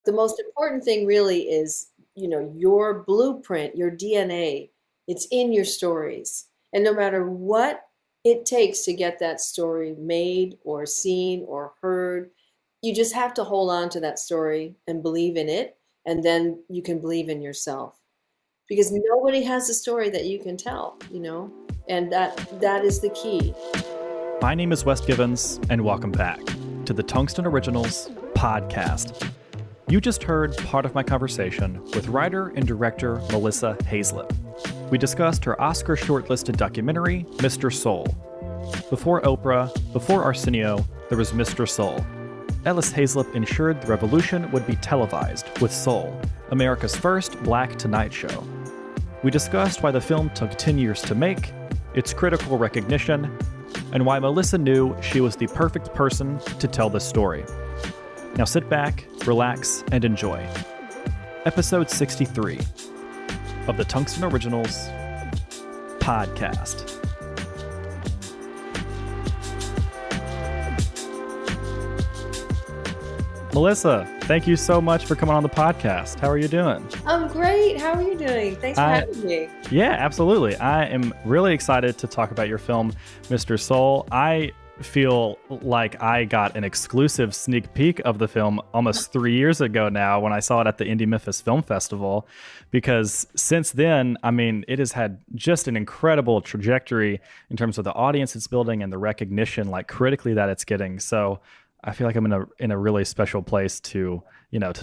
the most important thing really is, your blueprint, your DNA. It's in your stories. And no matter what it takes to get that story made or seen or heard, you just have to hold on to that story and believe in it. And then you can believe in yourself because nobody has a story that you can tell, and that is the key. My name is Wes Givens, and welcome back to the Tungsten Originals podcast. You just heard part of my conversation with writer and director Melissa Haizlip. We discussed her Oscar shortlisted documentary, Mr. Soul. Before Oprah, before Arsenio, there was Mr. Soul. Ellis Haizlip ensured the revolution would be televised with Soul, America's first Black Tonight Show. We discussed why the film took 10 years to make, its critical recognition, and why Melissa knew she was the perfect person to tell this story. Now sit back, relax, and enjoy. Episode 63 of the Tungsten Originals podcast. Melissa, thank you so much for coming on the podcast. How are you doing? I'm great. How are you doing? Thanks for having me. Yeah, absolutely. I am really excited to talk about your film, Mr. Soul. I feel like I got an exclusive sneak peek of the film almost 3 years ago now when I saw it at the Indie Memphis Film Festival, because since then, I mean, it has had just an incredible trajectory in terms of the audience it's building and the recognition, like critically, that it's getting. So I feel like I'm in a really special place to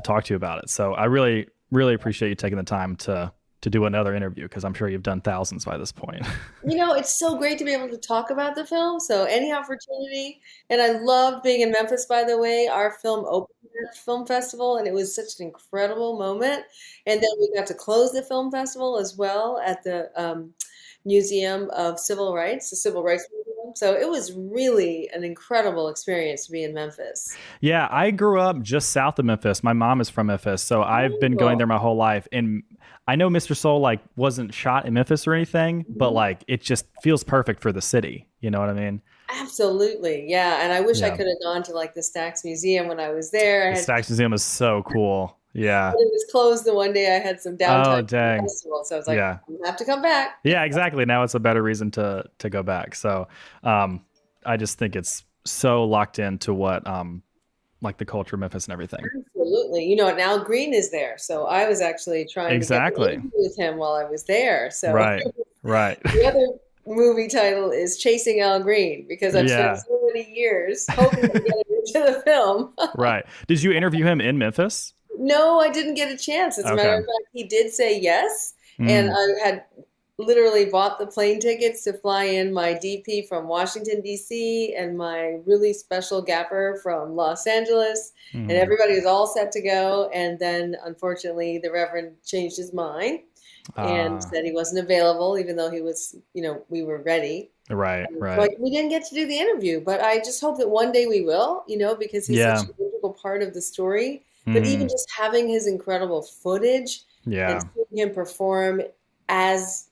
talk to you about it. So I really, really appreciate you taking the time to do another interview, because I'm sure you've done thousands by this point. It's so great to be able to talk about the film. So any opportunity. And I love being in Memphis, by the way. Our film opened at the film festival, and it was such an incredible moment. And then we got to close the film festival as well at the Museum of Civil Rights, the Civil Rights Museum. So it was really an incredible experience to be in Memphis. Yeah, I grew up just south of Memphis. My mom is from Memphis, so I've been going there my whole life. And I know Mr. Soul wasn't shot in Memphis or anything, but it just feels perfect for the city. You know what I mean? Absolutely, yeah. And I wish I could have gone to the Stax Museum when I was there. The Stax Museum is so cool. Yeah. But it was closed the one day I had some downtime. Oh, dang. Festival, so I was like, I have to come back. Yeah, exactly. Now it's a better reason to go back. So I just think it's so locked into what the culture of Memphis and everything. Absolutely. And Al Green is there. So I was actually trying to get an interview with him while I was there. So Right. The other movie title is Chasing Al Green, because I've spent so many years hoping to get him into the film. Right. Did you interview him in Memphis? No, I didn't get a chance. As a matter of fact, he did say yes. And I had literally bought the plane tickets to fly in my DP from Washington, D.C., and my really special gaffer from Los Angeles. And everybody was all set to go. And then, unfortunately, the Reverend changed his mind and said he wasn't available, even though he was, we were ready. Right. We didn't get to do the interview, but I just hope that one day we will, because he's such an integral part of the story. But even just having his incredible footage and seeing him perform as,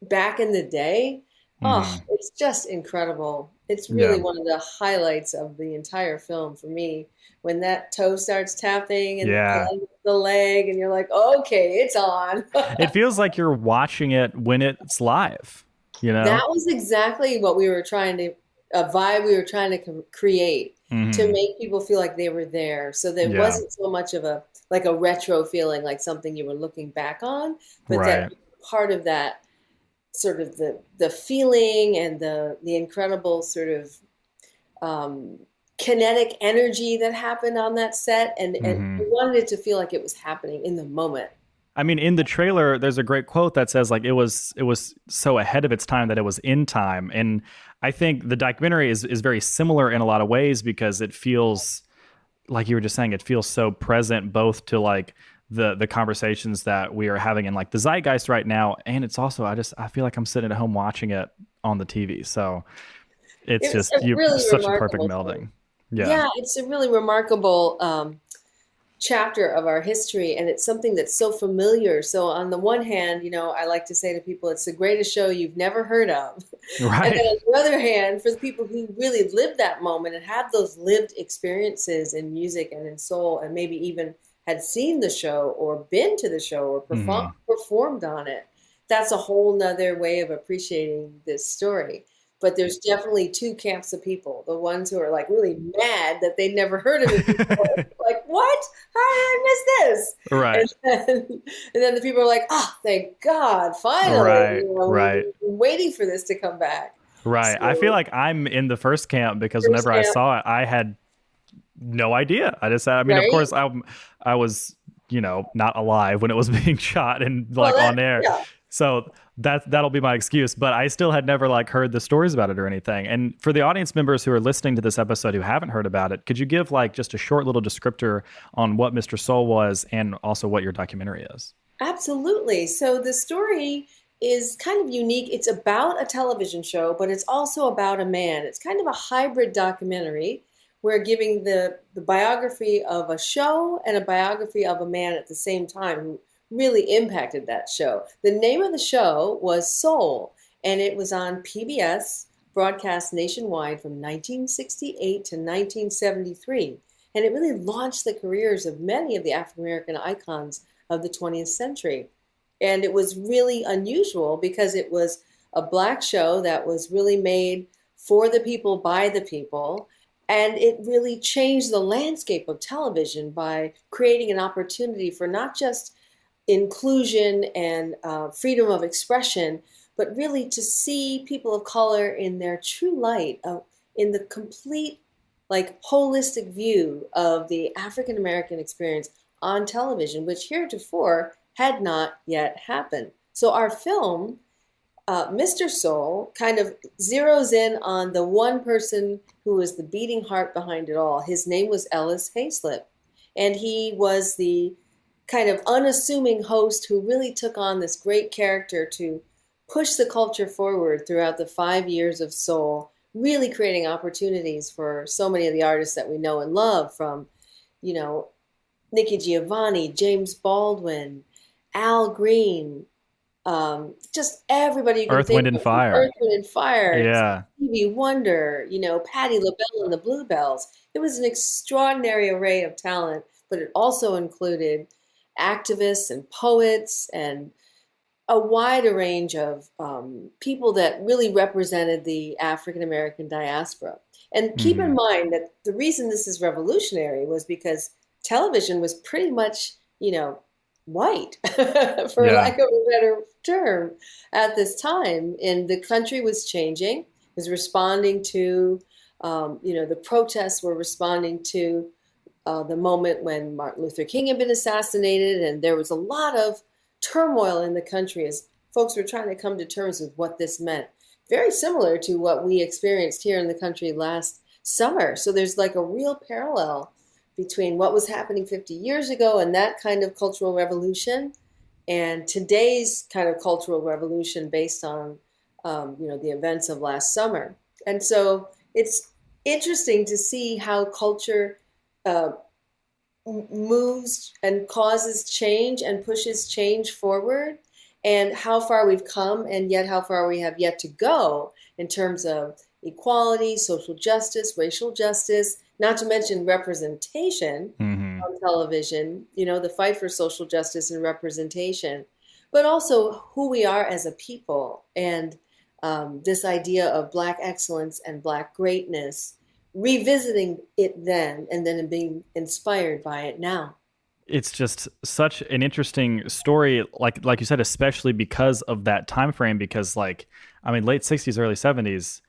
back in the day, it's just incredible. It's really one of the highlights of the entire film for me, when that toe starts tapping and the leg, and you're like, okay, it's on. It feels like you're watching it when it's live, That was exactly what we were trying to, a vibe we were trying to create. To make people feel like they were there. So there wasn't so much of a retro feeling, like something you were looking back on, but that part of that sort of the feeling and the incredible sort of kinetic energy that happened on that set. And we wanted it to feel like it was happening in the moment. I mean, in the trailer, there's a great quote that says it was so ahead of its time that it was in time. And I think the documentary is very similar in a lot of ways, because it feels, like you were just saying, it feels so present both to the conversations that we are having in the zeitgeist right now. And it's also, I feel like I'm sitting at home watching it on the TV. So it's such a perfect melding. Yeah, it's a really remarkable chapter of our history, and it's something that's so familiar. So on the one hand, I like to say to people, it's the greatest show you've never heard of. And then Right. on the other hand, for the people who really lived that moment and have those lived experiences in music and in soul, and maybe even had seen the show or been to the show or performed on it, that's a whole nother way of appreciating this story. But there's definitely two camps of people. The ones who are like really mad that they never heard of it before. Like, what? How did I miss this? Right. And then the people are like, oh, thank God, finally. Right. We've Right. been waiting for this to come back. Right. I feel So, like I'm in the first camp because first whenever I camp, saw it, I had no idea. I mean, of right? course, I was, not alive when it was being shot and Well, like on air. yeah. So that'll be my excuse. But I still had never like heard the stories about it or anything. And for the audience members who are listening to this episode who haven't heard about it, could you give like just a short little descriptor on what Mr. Soul was and also what your documentary is? Absolutely. So the story is kind of unique. It's about a television show, but it's also about a man. It's kind of a hybrid documentary. We're giving the biography of a show and a biography of a man at the same time who really impacted that show. The name of the show was Soul, and it was on PBS, broadcast nationwide from 1968 to 1973. And it really launched the careers of many of the African American icons of the 20th century. And it was really unusual because it was a Black show that was really made for the people, by the people. And it really changed the landscape of television by creating an opportunity for not just inclusion and freedom of expression, but really to see people of color in their true light, in the complete, like, holistic view of the African American experience on television, which heretofore had not yet happened. So our film, Mr. Soul, kind of zeroes in on the one person who was the beating heart behind it all. His name was Ellis Haizlip, and he was the kind of unassuming host who really took on this great character to push the culture forward throughout the 5 years of Soul, really creating opportunities for so many of the artists that we know and love, from, you know, Nikki Giovanni, James Baldwin, Al Green, just everybody you can Earth, Wind, think and of, from Fire. Earth, Wind, and Fire, Yeah. Stevie Wonder, Patti LaBelle and the Bluebells. It was an extraordinary array of talent, but it also included activists and poets and a wider range of people that really represented the African American diaspora. And keep in Hmm. mind that the reason this is revolutionary was because television was pretty much, white, for Yeah. lack of a better term, at this time. And the country was changing, was responding to, the protests were responding to the moment when Martin Luther King had been assassinated, and there was a lot of turmoil in the country as folks were trying to come to terms with what this meant. Very similar to what we experienced here in the country last summer. So there's like a real parallel between what was happening 50 years ago and that kind of cultural revolution, and today's kind of cultural revolution based on, the events of last summer. And so it's interesting to see how culture uh, moves and causes change and pushes change forward, and how far we've come and yet how far we have yet to go in terms of equality, social justice, racial justice, not to mention representation Hmm. on television, the fight for social justice and representation, but also who we are as a people, and this idea of Black excellence and Black greatness, revisiting it then and then being inspired by it now. It's just such an interesting story, like you said, especially because of that time frame. Because late '60s, early '70s,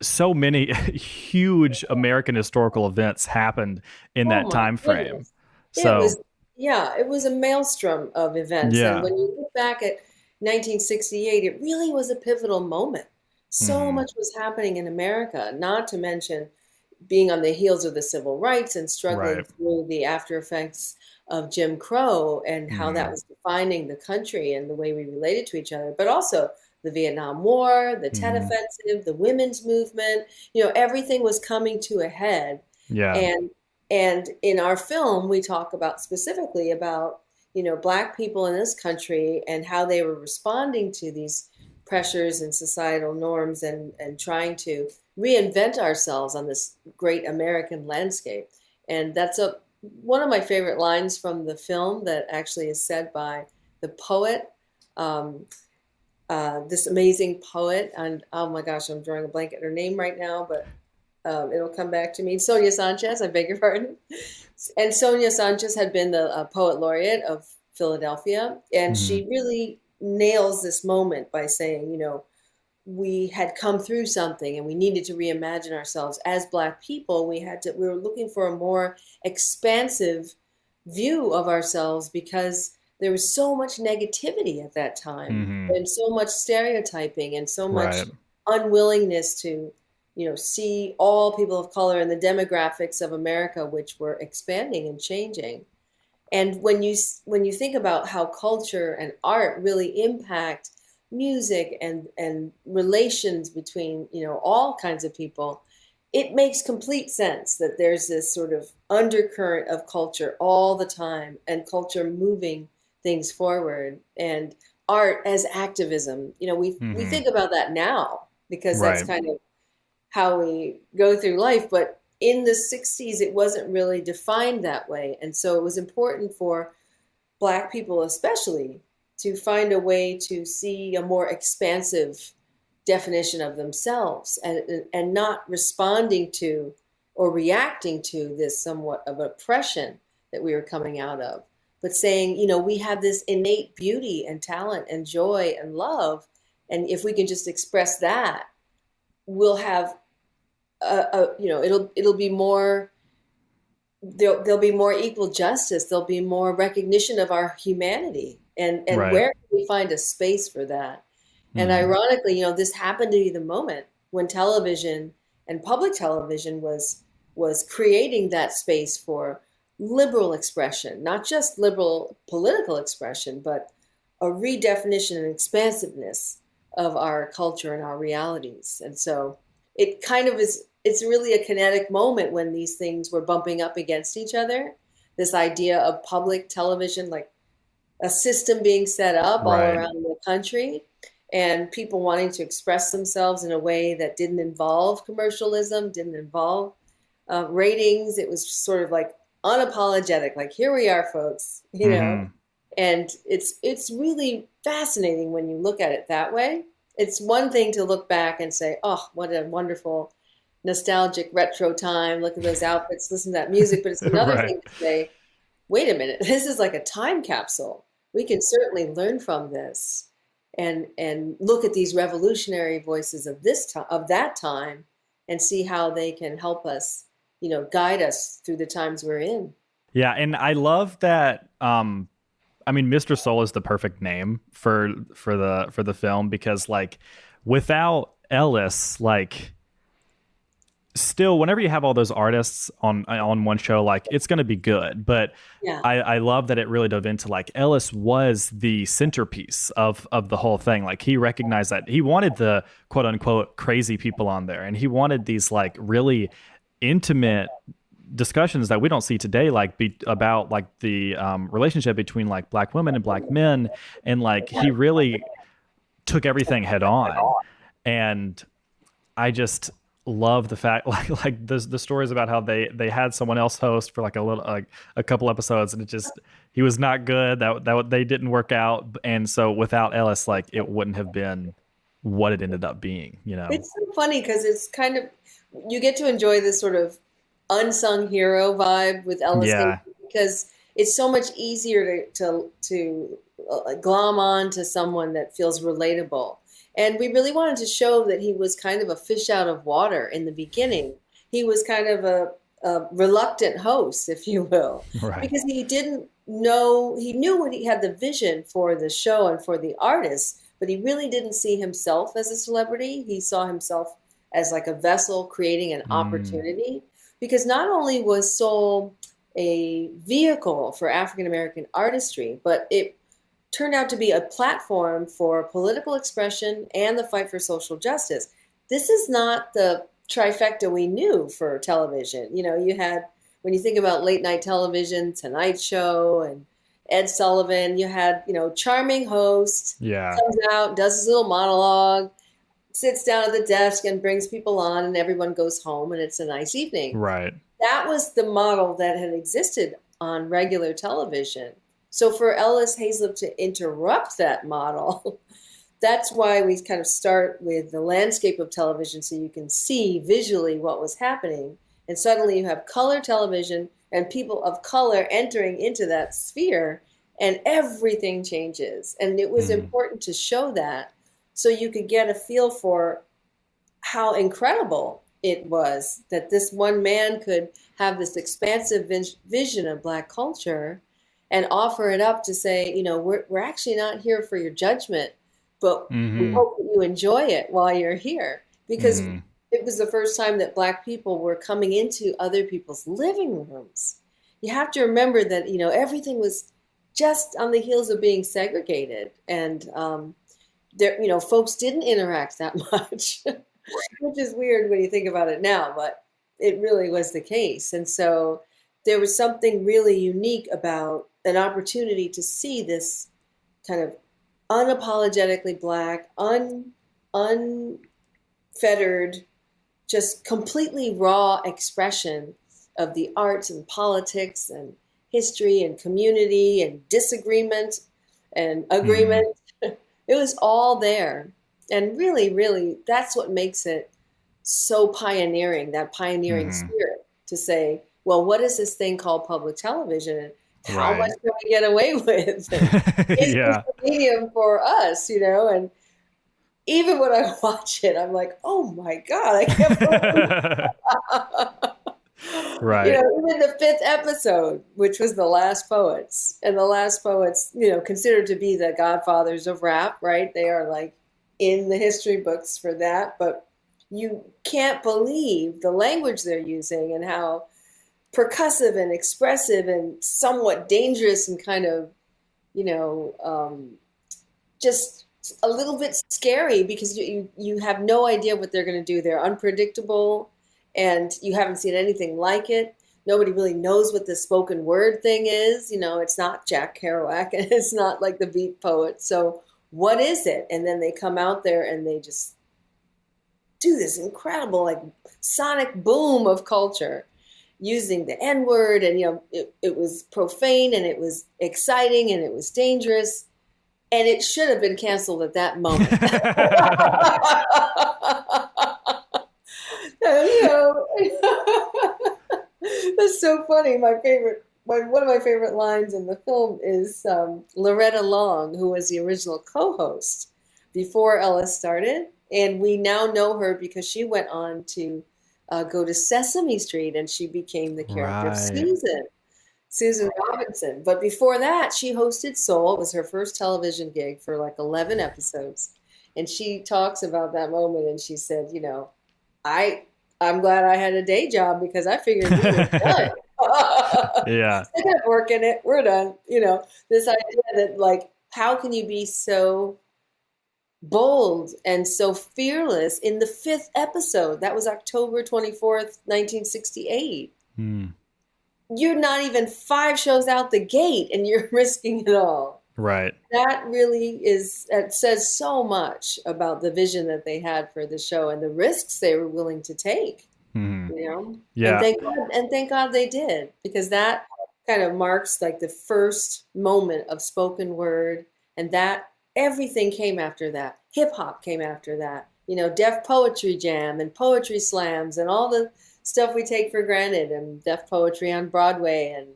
so many huge American historical events happened in Oh that my time frame. goodness. It So was, yeah, it was a maelstrom of events. And yeah. when you look back at 1968, it really was a pivotal moment. So Hmm. much was happening in America, not to mention being on the heels of the civil rights and struggling Right. through the after effects of Jim Crow and how that Hmm. was defining the country and the way we related to each other, but also the Vietnam War, the Tet Hmm. Offensive, the women's movement, everything was coming to a head. Yeah. And And in our film, we talk about specifically about, Black people in this country and how they were responding to these pressures and societal norms and trying to reinvent ourselves on this great American landscape. And that's one of my favorite lines from the film that actually is said by the poet, um, this amazing poet. And oh my gosh, I'm drawing a blank at her name right now, but it'll come back to me. Sonia Sanchez, I beg your pardon. And Sonia Sanchez had been the poet laureate of Philadelphia. And she really nails this moment by saying, we had come through something and we needed to reimagine ourselves as Black people. We were looking for a more expansive view of ourselves because there was so much negativity at that time and so much stereotyping and so much unwillingness to, see all people of color and the demographics of America, which were expanding and changing. And when you think about how culture and art really impact music and relations between, all kinds of people, it makes complete sense that there's this sort of undercurrent of culture all the time and culture moving things forward and art as activism. We think about that now because that's kind of how we go through life. But in the 60s, it wasn't really defined that way. And so it was important for Black people especially to find a way to see a more expansive definition of themselves and not responding to or reacting to this somewhat of oppression that we were coming out of, but saying, we have this innate beauty and talent and joy and love. And if we can just express that, we'll have it'll be more, there'll be more equal justice. There'll be more recognition of our humanity. And where can we find a space for that? And ironically, this happened to be the moment when television and public television was creating that space for liberal expression, not just liberal political expression, but a redefinition and expansiveness of our culture and our realities. And so it kind of is, it's really a kinetic moment when these things were bumping up against each other. This idea of public television, like a system being set up all around the country, and people wanting to express themselves in a way that didn't involve commercialism, didn't involve ratings. It was sort of like unapologetic, like, here we are, folks, and it's really fascinating when you look at it that way. It's one thing to look back and say, oh, what a wonderful nostalgic retro time. Look at those outfits, listen to that music. But it's another thing to say, wait a minute, this is like a time capsule. We can certainly learn from this and look at these revolutionary voices of that time and see how they can help us, guide us through the times we're in. Yeah. And I love that. Mr. Soul is the perfect name for the film because, like, without Ellis, like, still, whenever you have all those artists on one show, like, it's going to be good. But yeah. I love that it really dove into, like, Ellis was the centerpiece of the whole thing. Like, he recognized that he wanted the quote unquote crazy people on there, and he wanted these, like, really intimate discussions that we don't see today, like about like the relationship between, like, Black women and Black men, and, like, he really took everything head on. And I just love the fact, like the stories about how they had someone else host for, like, a couple episodes, and he was not good, that they didn't work out, and so without Ellis, like, it wouldn't have been what it ended up being. It's so funny because it's kind of, you get to enjoy this sort of unsung hero vibe with Ellis because it's so much easier to glom on to someone that feels relatable. And we really wanted to show that he was kind of a fish out of water in the beginning. He was kind of a reluctant host, if you will, because he didn't know, he knew when he had the vision for the show and for the artist, but he really didn't see himself as a celebrity. He saw himself as like a vessel creating an opportunity. Because not only was Soul a vehicle for African-American artistry, but it turned out to be a platform for political expression and the fight for social justice. This is not the trifecta we knew for television. You had when you think about late night television, Tonight Show and Ed Sullivan, you had, charming host, comes out, does his little monologue, sits down at the desk and brings people on, and everyone goes home and it's a nice evening. Right. That was the model that had existed on regular television. So for Ellis Haizlip to interrupt that model, that's why we kind of start with the landscape of television so you can see visually what was happening. And suddenly you have color television and people of color entering into that sphere, and everything changes. And it was important to show that so you could get a feel for how incredible it was that this one man could have this expansive vision of Black culture and offer it up to say, we're actually not here for your judgment, but we hope that you enjoy it while you're here. Because it was the first time that Black people were coming into other people's living rooms. You have to remember that, everything was just on the heels of being segregated. And there, folks didn't interact that much, which is weird when you think about it now, but it really was the case. And so there was something really unique about an opportunity to see this kind of unapologetically Black, unfettered, just completely raw expression of the arts and politics and history and community and disagreement and agreement. It was all there. And really, really, that's what makes it so pioneering, that pioneering spirit to say, well, what is this thing called public television? And how much can we get away with? Is this a medium for us, And even when I watch it, I'm like, oh my God, I can't believe Right. Even the 5th episode, which was The Last Poets, and The Last Poets, considered to be the godfathers of rap, right? They are like in the history books for that, but you can't believe the language they're using and how percussive and expressive and somewhat dangerous and kind of, just a little bit scary because you have no idea what they're going to do. They're unpredictable and you haven't seen anything like it. Nobody really knows what the spoken word thing is. It's not Jack Kerouac and it's not like the beat poet. So what is it? And then they come out there and they just do this incredible like sonic boom of culture using the N-word. And, it was profane and it was exciting and it was dangerous. And it should have been canceled at that moment. That's so funny. One of my favorite lines in the film is Loretta Long, who was the original co-host before Ellis started. And we now know her because she went on to go to Sesame Street and she became the character of Susan Robinson. But before that, she hosted Soul. It was her first television gig for like 11 episodes. And she talks about that moment and she said, I'm glad I had a day job because I figured we were done. Yeah. I kept working it. We're done. This idea that like, how can you be so bold and so fearless in the 5th episode? That was October 24th, 1968. You're not even 5 shows out the gate and you're risking it all. Right. That really it says so much about the vision that they had for the show and the risks they were willing to take. Yeah. And thank God they did, because that kind of marks like the first moment of spoken word, and that everything came after that. Hip hop came after that. Def Poetry Jam and poetry slams and all the stuff we take for granted, and Def Poetry on Broadway and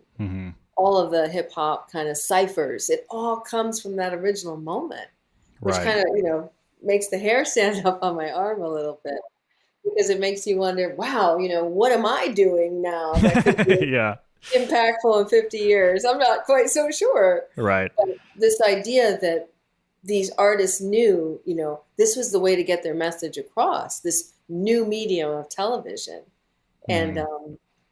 all of the hip hop kind of ciphers. It all comes from that original moment, which kind of, makes the hair stand up on my arm a little bit, because it makes you wonder, wow, what am I doing now that could be impactful in 50 years? I'm not quite so sure. Right. But this idea that these artists knew, this was the way to get their message across, this new medium of television. And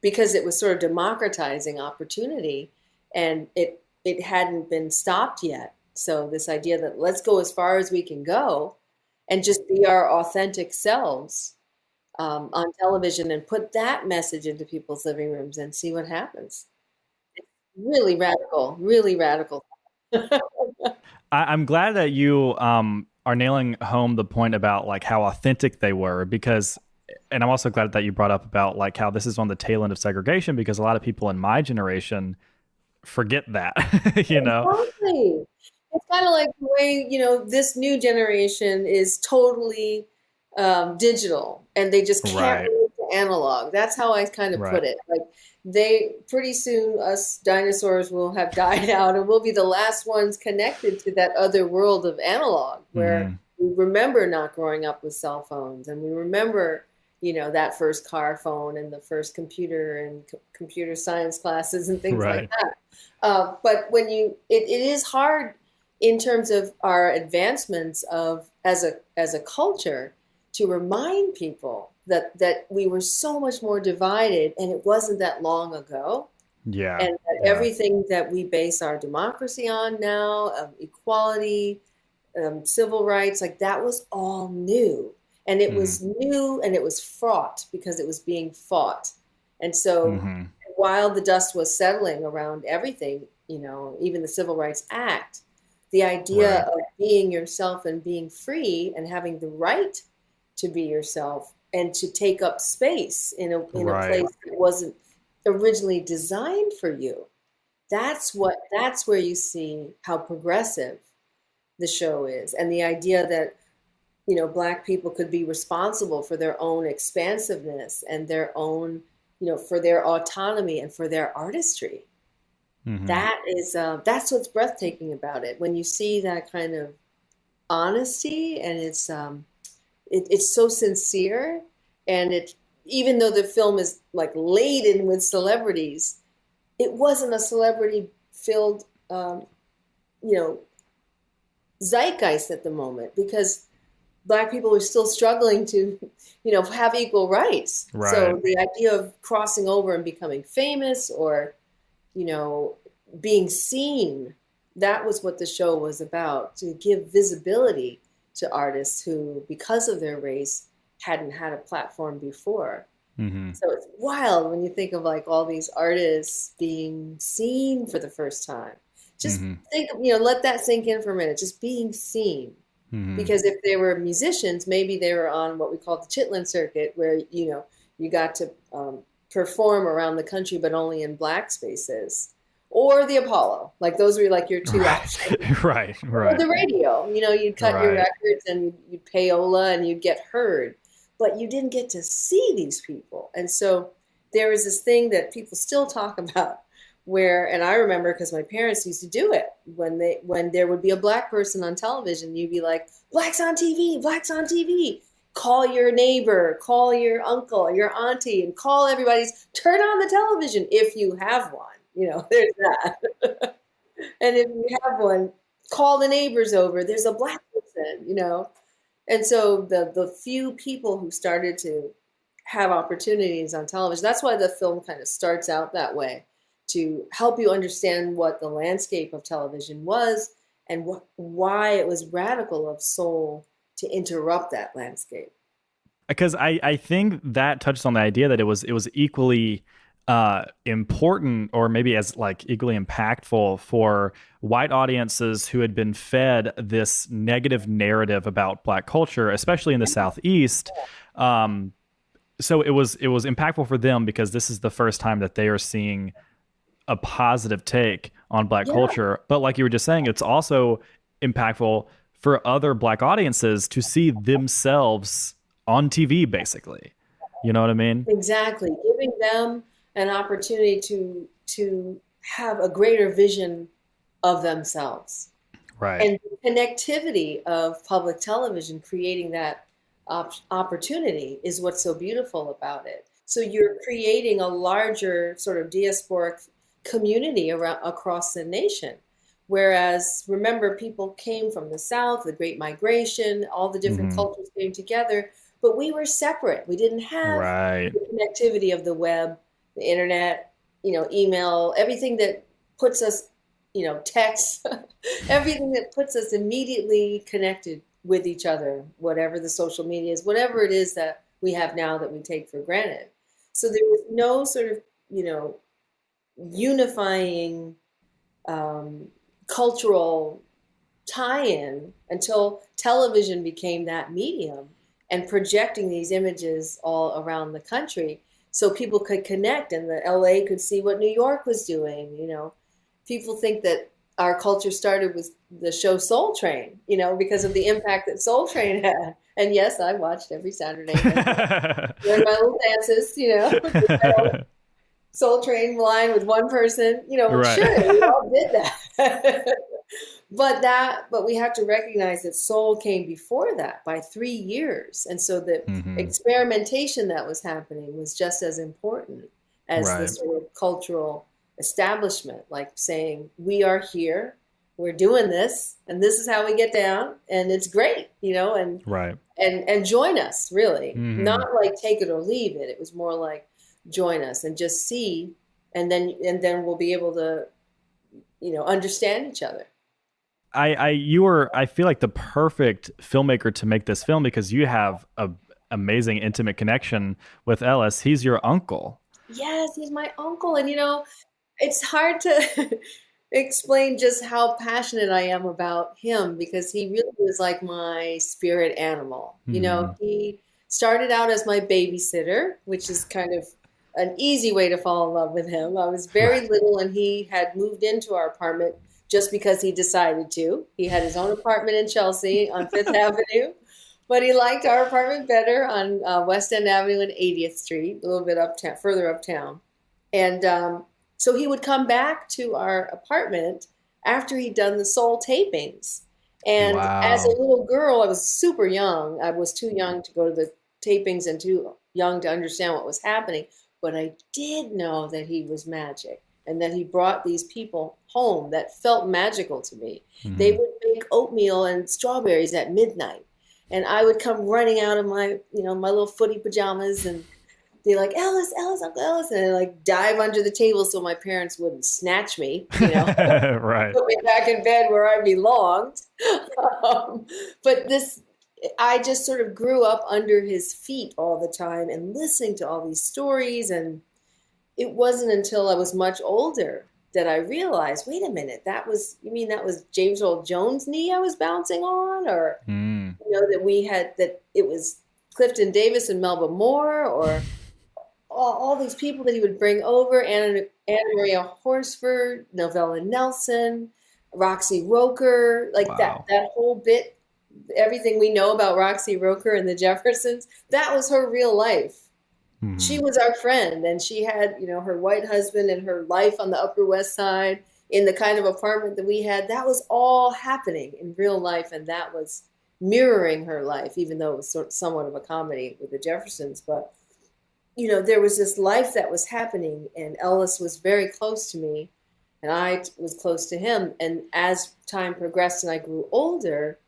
because it was sort of democratizing opportunity, and it hadn't been stopped yet. So this idea that let's go as far as we can go and just be our authentic selves on television and put that message into people's living rooms and see what happens. It's really radical, really radical. I'm glad that you are nailing home the point about like how authentic they were, because, and I'm also glad that you brought up about like how this is on the tail end of segregation, because a lot of people in my generation forget that, you know? Exactly. It's kind of like the way, this new generation is totally digital and they just can't Right. relate to analog. That's how I kind of Right. put it. Like they pretty soon us dinosaurs will have died out and we'll be the last ones connected to that other world of analog where Hmm. we remember not growing up with cell phones and we remember, that first car phone and the first computer and computer science classes and things like Right. that. But when it is hard in terms of our advancements of as a culture to remind people that we were so much more divided and it wasn't that long ago, Yeah. and that Yeah. everything that we base our democracy on now, equality, civil rights, like that was all new. And it Hmm. was new and it was fraught because it was being fought. And so Hmm. while the dust was settling around everything, even the Civil Rights Act, the idea Right. of being yourself and being free and having the right to be yourself and to take up space in a Right. place that wasn't originally designed for you. That's where you see how progressive the show is, and the idea that Black people could be responsible for their own expansiveness and their own, for their autonomy and for their artistry. Hmm. That's what's breathtaking about it. When you see that kind of honesty, and it's so sincere, and it even though the film is like laden with celebrities, it wasn't a celebrity filled, you know, zeitgeist at the moment because Black people are still struggling to, have equal rights. Right. So the idea of crossing over and becoming famous or, you know, being seen, that was what the show was about, to give visibility to artists who, because of their race, hadn't had a platform before. Hmm. So it's wild when you think of like all these artists being seen for the first time. Just Hmm. think, let that sink in for a minute, just being seen. Hmm. Because if they were musicians, maybe they were on what we call the Chitlin circuit, where you got to perform around the country, but only in Black spaces, or the Apollo. Like those were like your two options. Right. Right. Or Right. the radio. You'd cut your Right. records and you'd payola and you'd get heard, but you didn't get to see these people. And so there is this thing that people still talk about where, and I remember because my parents used to do it when there would be a Black person on television, you'd be like, Black's on TV, Black's on TV. Call your neighbor, call your uncle, your auntie, and call everybody's, turn on the television if you have one. There's that. And if you have one, call the neighbors over. There's a Black person. And so the few people who started to have opportunities on television, that's why the film kind of starts out that way, to help you understand what the landscape of television was and why it was radical of Soul to interrupt that landscape. Because I think that touches on the idea that it was equally important, or maybe as like equally impactful for white audiences who had been fed this negative narrative about Black culture, especially in the Southeast. So it was impactful for them because this is the first time that they are seeing a positive take on Black Yeah, culture. But like you were just saying, it's also impactful for other Black audiences to see themselves on TV, basically. You know what I mean? exactly. Giving them an opportunity to have a greater vision of themselves. Right. And the connectivity of public television creating that opportunity is what's so beautiful about it. So you're creating a larger sort of diasporic community around across the nation. Whereas, remember, people came from the South, the Great Migration, all the different Hmm. cultures came together, but we were separate. We didn't have Right. the connectivity of the web, the internet, email, everything that puts us, text, everything that puts us immediately connected with each other, whatever the social media is, whatever it is that we have now that we take for granted. So there was no sort of, unifying cultural tie-in until television became that medium and projecting these images all around the country so people could connect and the LA could see what New York was doing. People think that our culture started with the show Soul Train, because of the impact that Soul Train had. And yes, I watched every Saturday night. Learned my little dances, Soul Train line with one person, Right. sure, we all did that. But we have to recognize that soul came before that by 3 years. And so the experimentation that was happening was just as important as the sort of cultural establishment, like saying, we are here, we're doing this, and this is how we get down, and it's great, and join us, really. Not like take it or leave it. It was more like join us and just see, and then we'll be able to, understand each other. You were, I feel like, the perfect filmmaker to make this film because you have a amazing intimate connection with Ellis. He's your uncle. Yes, he's my uncle. And, it's hard to explain just how passionate I am about him because he really was like my spirit animal. He started out as my babysitter, which is kind of an easy way to fall in love with him. I was very little and he had moved into our apartment just because he decided to. He had his own apartment in Chelsea on Fifth Avenue, but he liked our apartment better on West End Avenue and 80th Street, a little bit uptown, further uptown. And so he would come back to our apartment after he'd done the Soul tapings. And as a little girl, I was super young. I was too young to go to the tapings and too young to understand what was happening. But I did know that he was magic and that he brought these people home that felt magical to me. They would make oatmeal and strawberries at midnight. And I would come running out of my, my little footy pajamas and be like, Ellis, Uncle Ellis. And I'd like dive under the table so my parents wouldn't snatch me, right. Put me back in bed where I belonged. But I just sort of grew up under his feet all the time and listening to all these stories. And it wasn't until I was much older that I realized, wait a minute, that was James Earl Jones' knee I was bouncing on? Or, that it was Clifton Davis and Melba Moore, or all these people that he would bring over, Anna Maria Horsford, Novella Nelson, Roxy Roker, that whole bit. Everything we know about Roxy Roker and the Jeffersons, that was her real life. She was our friend, and she had, her white husband and her life on the Upper West Side in the kind of apartment that we had. That was all happening in real life, and that was mirroring her life, even though it was somewhat of a comedy with the Jeffersons. But, there was this life that was happening, and Ellis was very close to me, and I was close to him. And as time progressed and I grew older,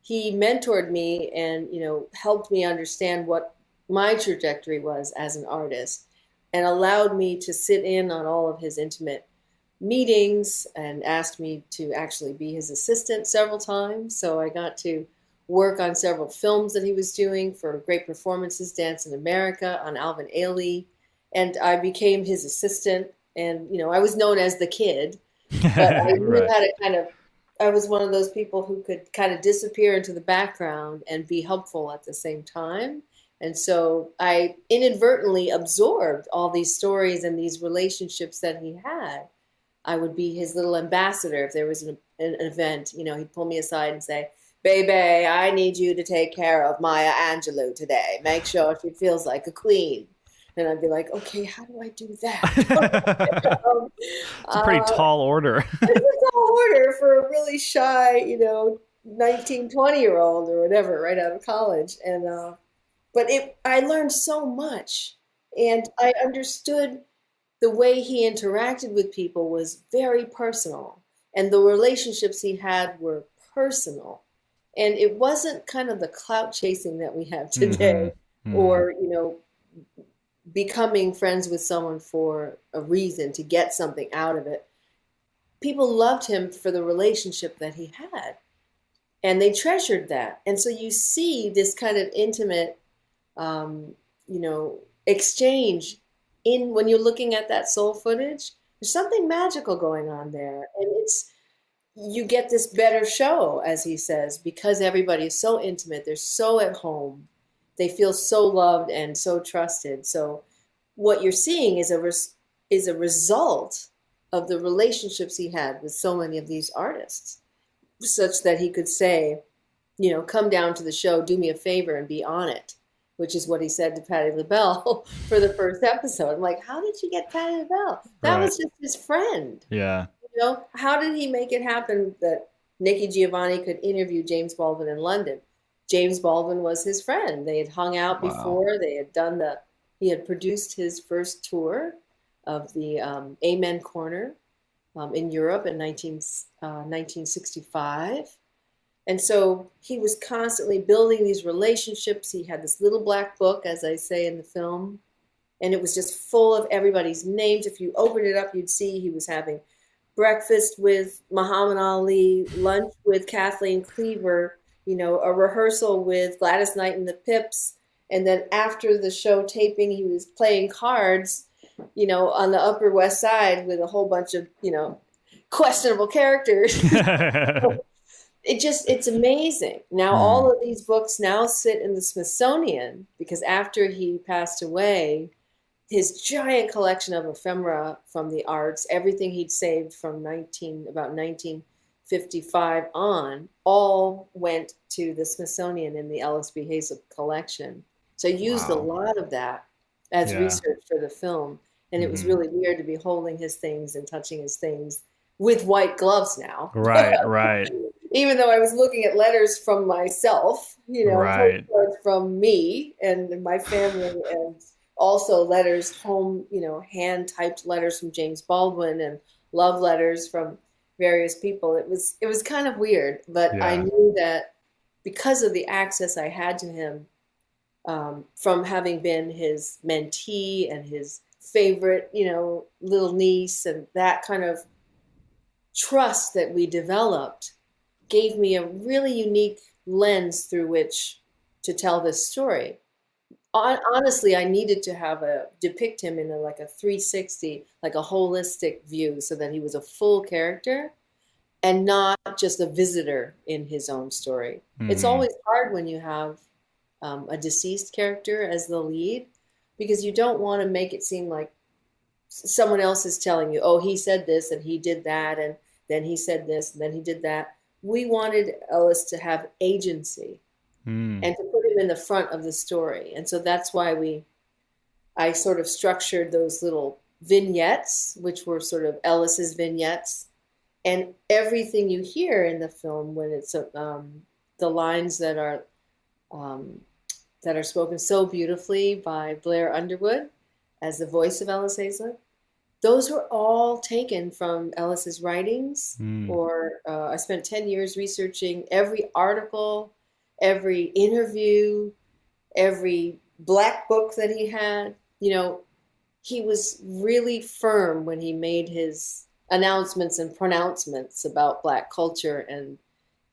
he mentored me and, helped me understand what my trajectory was as an artist and allowed me to sit in on all of his intimate meetings and asked me to actually be his assistant several times. So I got to work on several films that he was doing for Great Performances, Dance in America, on Alvin Ailey. And I became his assistant. And, I was known as the kid, but I knew how to I was one of those people who could kind of disappear into the background and be helpful at the same time. And so I inadvertently absorbed all these stories and these relationships that he had. I would be his little ambassador. If there was an event, he'd pull me aside and say, baby, I need you to take care of Maya Angelou today. Make sure she feels like a queen. And I'd be like, okay, how do I do that? It's a pretty tall order. It's a tall order for a really shy, 19, 20-year-old or whatever, right out of college. And but I learned so much, and I understood the way he interacted with people was very personal, and the relationships he had were personal. And it wasn't kind of the clout chasing that we have today, or, becoming friends with someone for a reason to get something out of it. People loved him for the relationship that he had, and they treasured that. And so you see this kind of intimate you know, exchange in when you're looking at that soul footage. There's something magical going on there, and you get this better show, as he says, because everybody is so intimate. They're so at home. They feel so loved and so trusted. So what you're seeing is a result of the relationships he had with so many of these artists, such that he could say, you know, come down to the show, do me a favor and be on it, which is what he said to Patti LaBelle for the first episode. I'm like, how did you get Patti LaBelle? That was just his friend. Yeah. You know, how did he make it happen that Nikki Giovanni could interview James Baldwin in London? James Baldwin was his friend. They had hung out before. They had done he had produced his first tour of the Amen Corner in Europe in 1965. And so he was constantly building these relationships. He had this little black book, as I say in the film, and it was just full of everybody's names. If you opened it up, you'd see he was having breakfast with Muhammad Ali, lunch with Kathleen Cleaver, you know, a rehearsal with Gladys Knight and the Pips. And then after the show taping, he was playing cards, you know, on the Upper West Side with a whole bunch of, you know, questionable characters. It's amazing. Now, all of these books now sit in the Smithsonian because after he passed away, his giant collection of ephemera from the arts, everything he'd saved from about 1955 on, all went to the Smithsonian in the Ellis B. Haizlip collection. So I used a lot of that as research for the film. And it was really weird to be holding his things and touching his things with white gloves now. Right. Even though I was looking at letters from myself, you know, postcards from me and my family, and also letters home, you know, hand-typed letters from James Baldwin and love letters from various people. It was kind of weird, but I knew that because of the access I had to him, from having been his mentee and his favorite, you know, little niece, and that kind of trust that we developed gave me a really unique lens through which to tell this story. Honestly, I needed to depict him in like a 360, like a holistic view, so that he was a full character and not just a visitor in his own story. It's always hard when you have a deceased character as the lead, because you don't want to make it seem like someone else is telling you, oh, he said this and he did that, and then he said this and then he did that. We wanted Ellis to have agency and to put him in the front of the story. And so that's why I sort of structured those little vignettes, which were sort of Ellis's vignettes. And everything you hear in the film, when it's the lines that are spoken so beautifully by Blair Underwood as the voice of Ellis Haizlip, those were all taken from Ellis's writings, or I spent 10 years researching every article, every interview, every black book that he had. You know, he was really firm when he made his announcements and pronouncements about black culture, and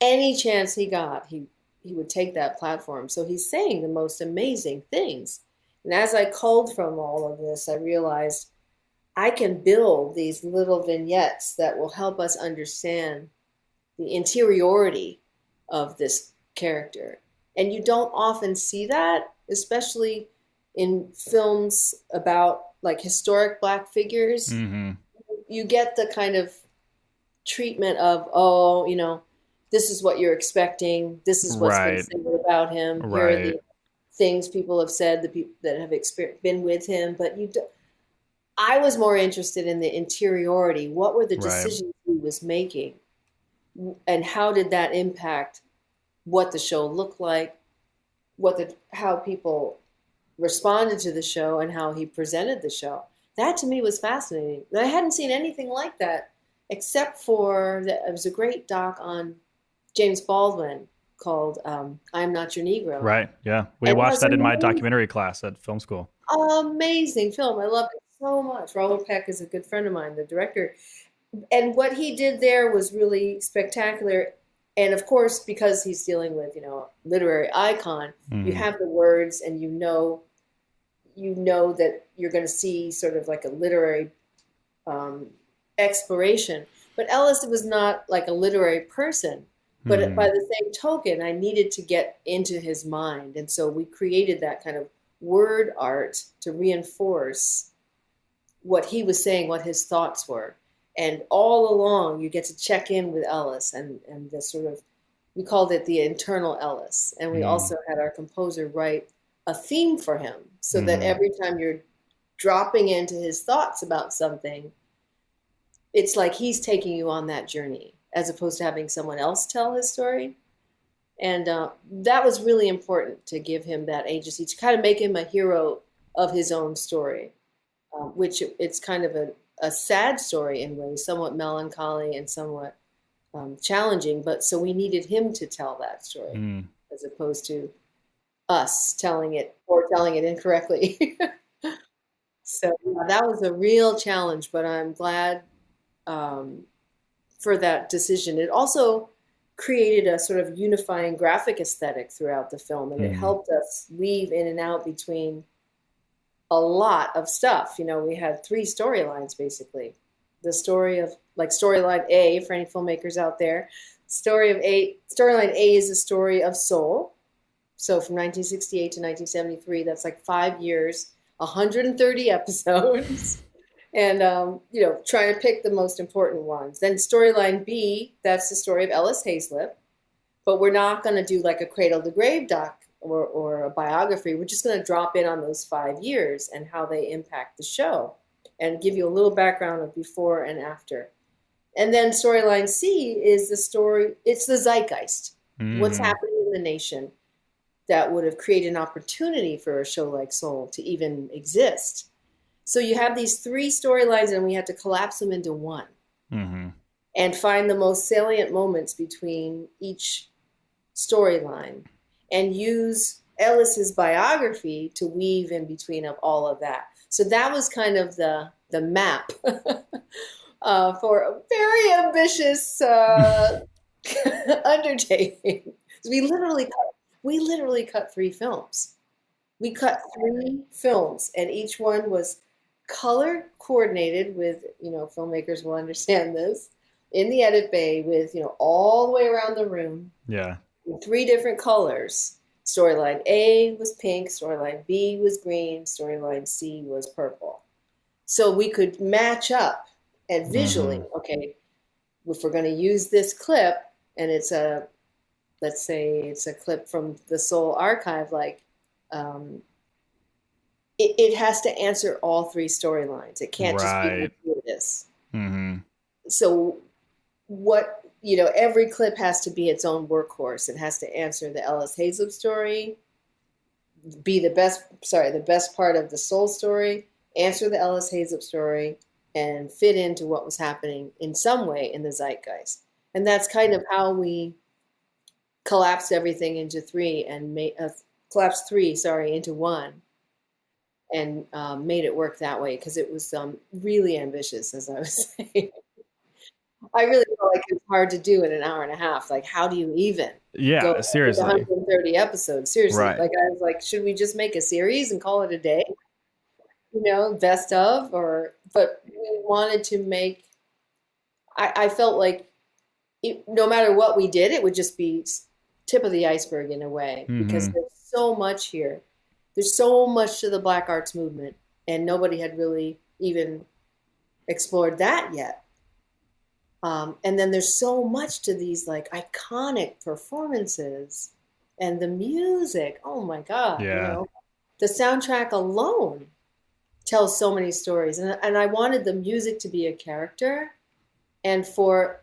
any chance he got, he would take that platform. So he's saying the most amazing things. And as I culled from all of this, I realized I can build these little vignettes that will help us understand the interiority of this character. And you don't often see that, especially in films about like historic black figures. You get the kind of treatment of, oh, you know, this is what you're expecting. This is what's been said about him. Here are the things people have said, the people that have been with him. But I was more interested in the interiority. What were the decisions he was making? And how did that impact what the show looked like, how people responded to the show, and how he presented the show? That to me was fascinating. I hadn't seen anything like that, except for it was a great doc on James Baldwin called I'm Not Your Negro. Right, yeah. We watched that in my documentary class at film school. Amazing film. I loved it so much. Raoul Peck is a good friend of mine, the director. And what he did there was really spectacular. And of course, because he's dealing with, literary icon, you have the words and you know that you're going to see sort of like a literary exploration. But Ellis was not like a literary person. But by the same token, I needed to get into his mind. And so we created that kind of word art to reinforce what he was saying, what his thoughts were. And all along, you get to check in with Ellis and the sort of, we called it the internal Ellis. And we also had our composer write a theme for him so that every time you're dropping into his thoughts about something, it's like he's taking you on that journey as opposed to having someone else tell his story. And that was really important to give him that agency, to kind of make him a hero of his own story, which it's kind of a sad story in ways, somewhat melancholy and somewhat challenging. But so we needed him to tell that story as opposed to us telling it or telling it incorrectly. So yeah, that was a real challenge, but I'm glad for that decision. It also created a sort of unifying graphic aesthetic throughout the film, and it helped us weave in and out between a lot of stuff. We had 3 storylines basically. The story of, like, storyline A, for any filmmakers out there, storyline A is the story of soul. So from 1968 to 1973, that's like 5 years, 130 episodes. And, trying to pick the most important ones. Then storyline B, that's the story of Ellis Haizlip. But we're not going to do like a cradle to grave doc or a biography. We're just going to drop in on those 5 years and how they impact the show and give you a little background of before and after. And then storyline C is the story, it's the zeitgeist. What's happening in the nation that would have created an opportunity for a show like Soul to even exist. So you have these 3 storylines, and we had to collapse them into one and find the most salient moments between each storyline and use Ellis's biography to weave in between of all of that. So that was kind of the map for a very ambitious undertaking. We literally cut 3 films. We cut 3 films, and each one was color coordinated with, filmmakers will understand this, in the edit bay with, all the way around the room. Yeah. In 3 different colors. Storyline A was pink, storyline B was green, storyline C was purple. So we could match up and visually, okay, if we're going to use this clip, and let's say it's a clip from the Soul archive, like, it has to answer all 3 storylines. It can't just be this. So every clip has to be its own workhorse. It has to answer the Ellis Haizlip story, be the best part of the Soul story, answer the Ellis Haizlip story, and fit into what was happening in some way in the zeitgeist. And that's kind of how we collapsed everything into 3 and collapsed 3 into 1. And made it work that way because it was really ambitious, as I was saying. I really felt like it's hard to do in an hour and a half. Like, how do you even go seriously 130 episodes? Seriously, right. Like, I was like, should we just make a series and call it a day? Best of, but we wanted to make. I felt like no matter what we did, it would just be tip of the iceberg in a way because there's so much here. There's so much to the Black Arts movement, and nobody had really even explored that yet. And then there's so much to these like iconic performances and the music. Oh my God. Yeah. The soundtrack alone tells so many stories. And I wanted the music to be a character and for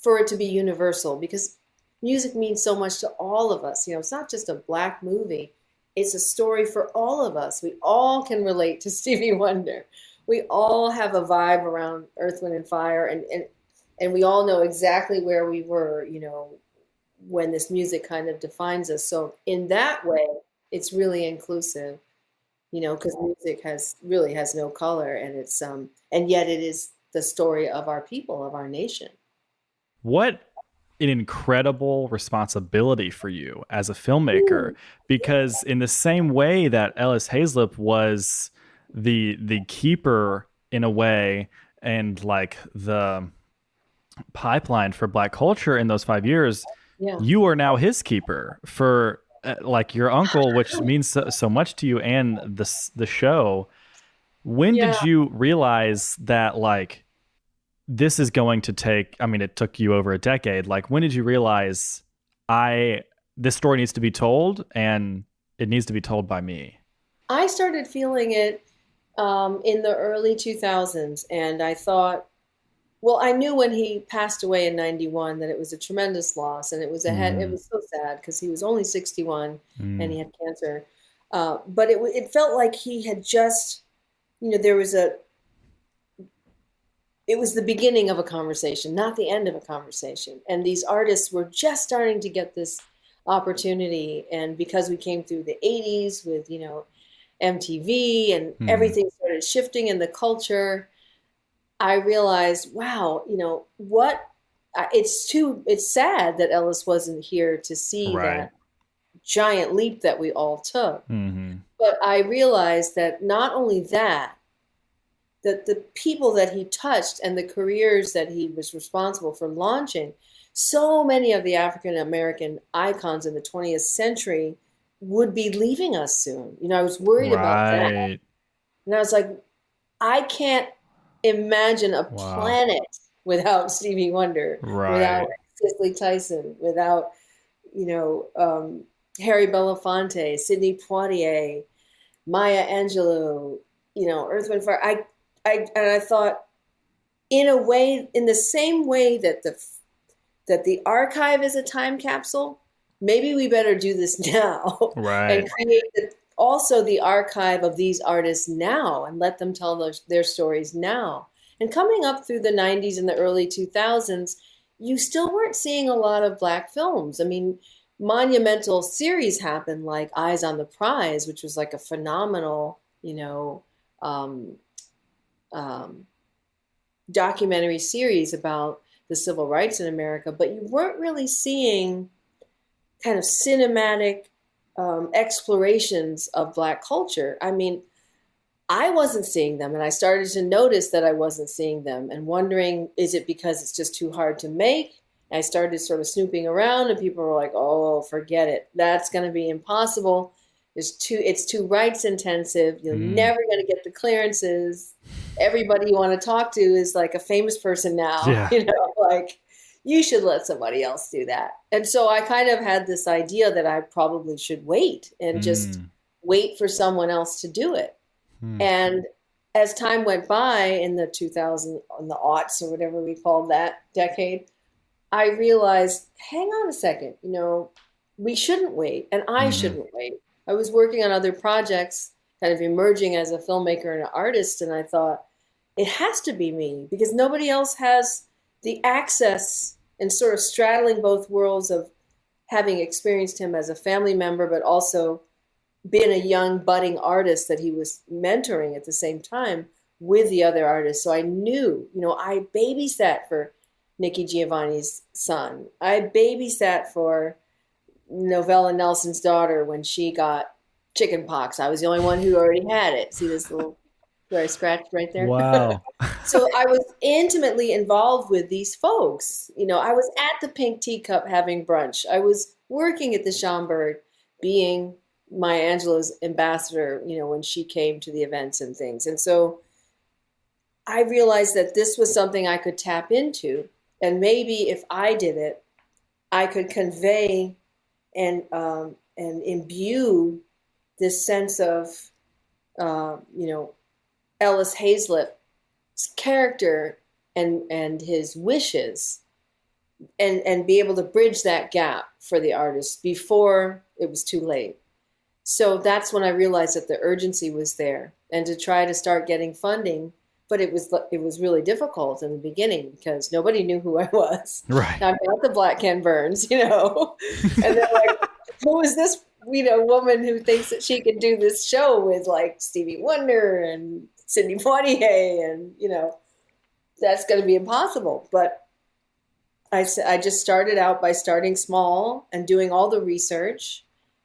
it to be universal because music means so much to all of us. It's not just a Black movie. It's a story for all of us. We all can relate to Stevie Wonder. We all have a vibe around Earth, Wind, and Fire, and we all know exactly where we were, when this music kind of defines us. So in that way, it's really inclusive, because music has no color, and it's and yet it is the story of our people, of our nation. What an incredible responsibility for you as a filmmaker, because in the same way that Ellis Haizlip was the keeper in a way, and like the pipeline for Black culture in those 5 years, Yeah. you are now his keeper for like your uncle, which means so much to you and the show. When Yeah. did you realize that like this is going to take, I mean, it took you over a decade. Like, when did you realize this story needs to be told and it needs to be told by me? I started feeling it in the early 2000s, and I thought, well, I knew when he passed away in 91 that it was a tremendous loss, and it Mm, was so sad because he was only 61 and mm, he had cancer. But it felt like he had just, there was it was the beginning of a conversation, not the end of a conversation. And these artists were just starting to get this opportunity. And because we came through the 80s with, MTV and mm. everything started shifting in the culture, I realized, wow, it's sad that Ellis wasn't here to see Right. that giant leap that we all took. Hmm. But I realized that not only that the people that he touched and the careers that he was responsible for launching, so many of the African American icons in the 20th century would be leaving us soon. I was worried about that. Right. And I was like, I can't imagine a Wow. planet without Stevie Wonder, without Right. Cicely Tyson, without, you know, um, Harry Belafonte, Sidney Poitier, Maya Angelou, Earth, Wind, Fire. I thought, in a way, in the same way that the archive is a time capsule, maybe we better do this now and Right. create also the archive of these artists now and let them tell their stories now. And coming up through the 90s and the early 2000s, you still weren't seeing a lot of Black films. I mean, monumental series happened like Eyes on the Prize, which was like a phenomenal, um, um, documentary series about the civil rights in America, but you weren't really seeing kind of cinematic explorations of Black culture. I mean, I wasn't seeing them, and I started to notice that I wasn't seeing them and wondering, is it because it's just too hard to make? And I started sort of snooping around, and people were like, oh, forget it. That's going to be impossible. It's too rights intensive. You're Mm. never going to get the clearances. Everybody you want to talk to is like a famous person now, Yeah. like you should let somebody else do that. And so I kind of had this idea that I probably should wait and just Mm. wait for someone else to do it. Mm. And as time went by in the 2000, in the aughts or whatever we called that decade, I realized, hang on a second, we shouldn't wait, and I Hmm. shouldn't wait. I was working on other projects, kind of emerging as a filmmaker and an artist, and I thought, it has to be me because nobody else has the access and sort of straddling both worlds of having experienced him as a family member, but also been a young budding artist that he was mentoring at the same time with the other artists. So I knew, I babysat for Nikki Giovanni's son. I babysat for Novella Nelson's daughter when she got chicken pox. I was the only one who already had it. See this little where I scratched right there? Wow. So I was intimately involved with these folks. I was at the Pink Teacup having brunch. I was working at the Schomburg being Maya Angelou's ambassador, when she came to the events and things. And so I realized that this was something I could tap into. And maybe if I did it, I could convey and imbue this sense of, Ellis Haizlip's character and his wishes, and be able to bridge that gap for the artist before it was too late. So that's when I realized that the urgency was there, and to try to start getting funding. But it was really difficult in the beginning because nobody knew who I was. Right. I'm not the Black Ken Burns, and they're like, "Who is this, woman who thinks that she can do this show with like Stevie Wonder and Sidney Poitier?" And that's going to be impossible. But I just started out by starting small and doing all the research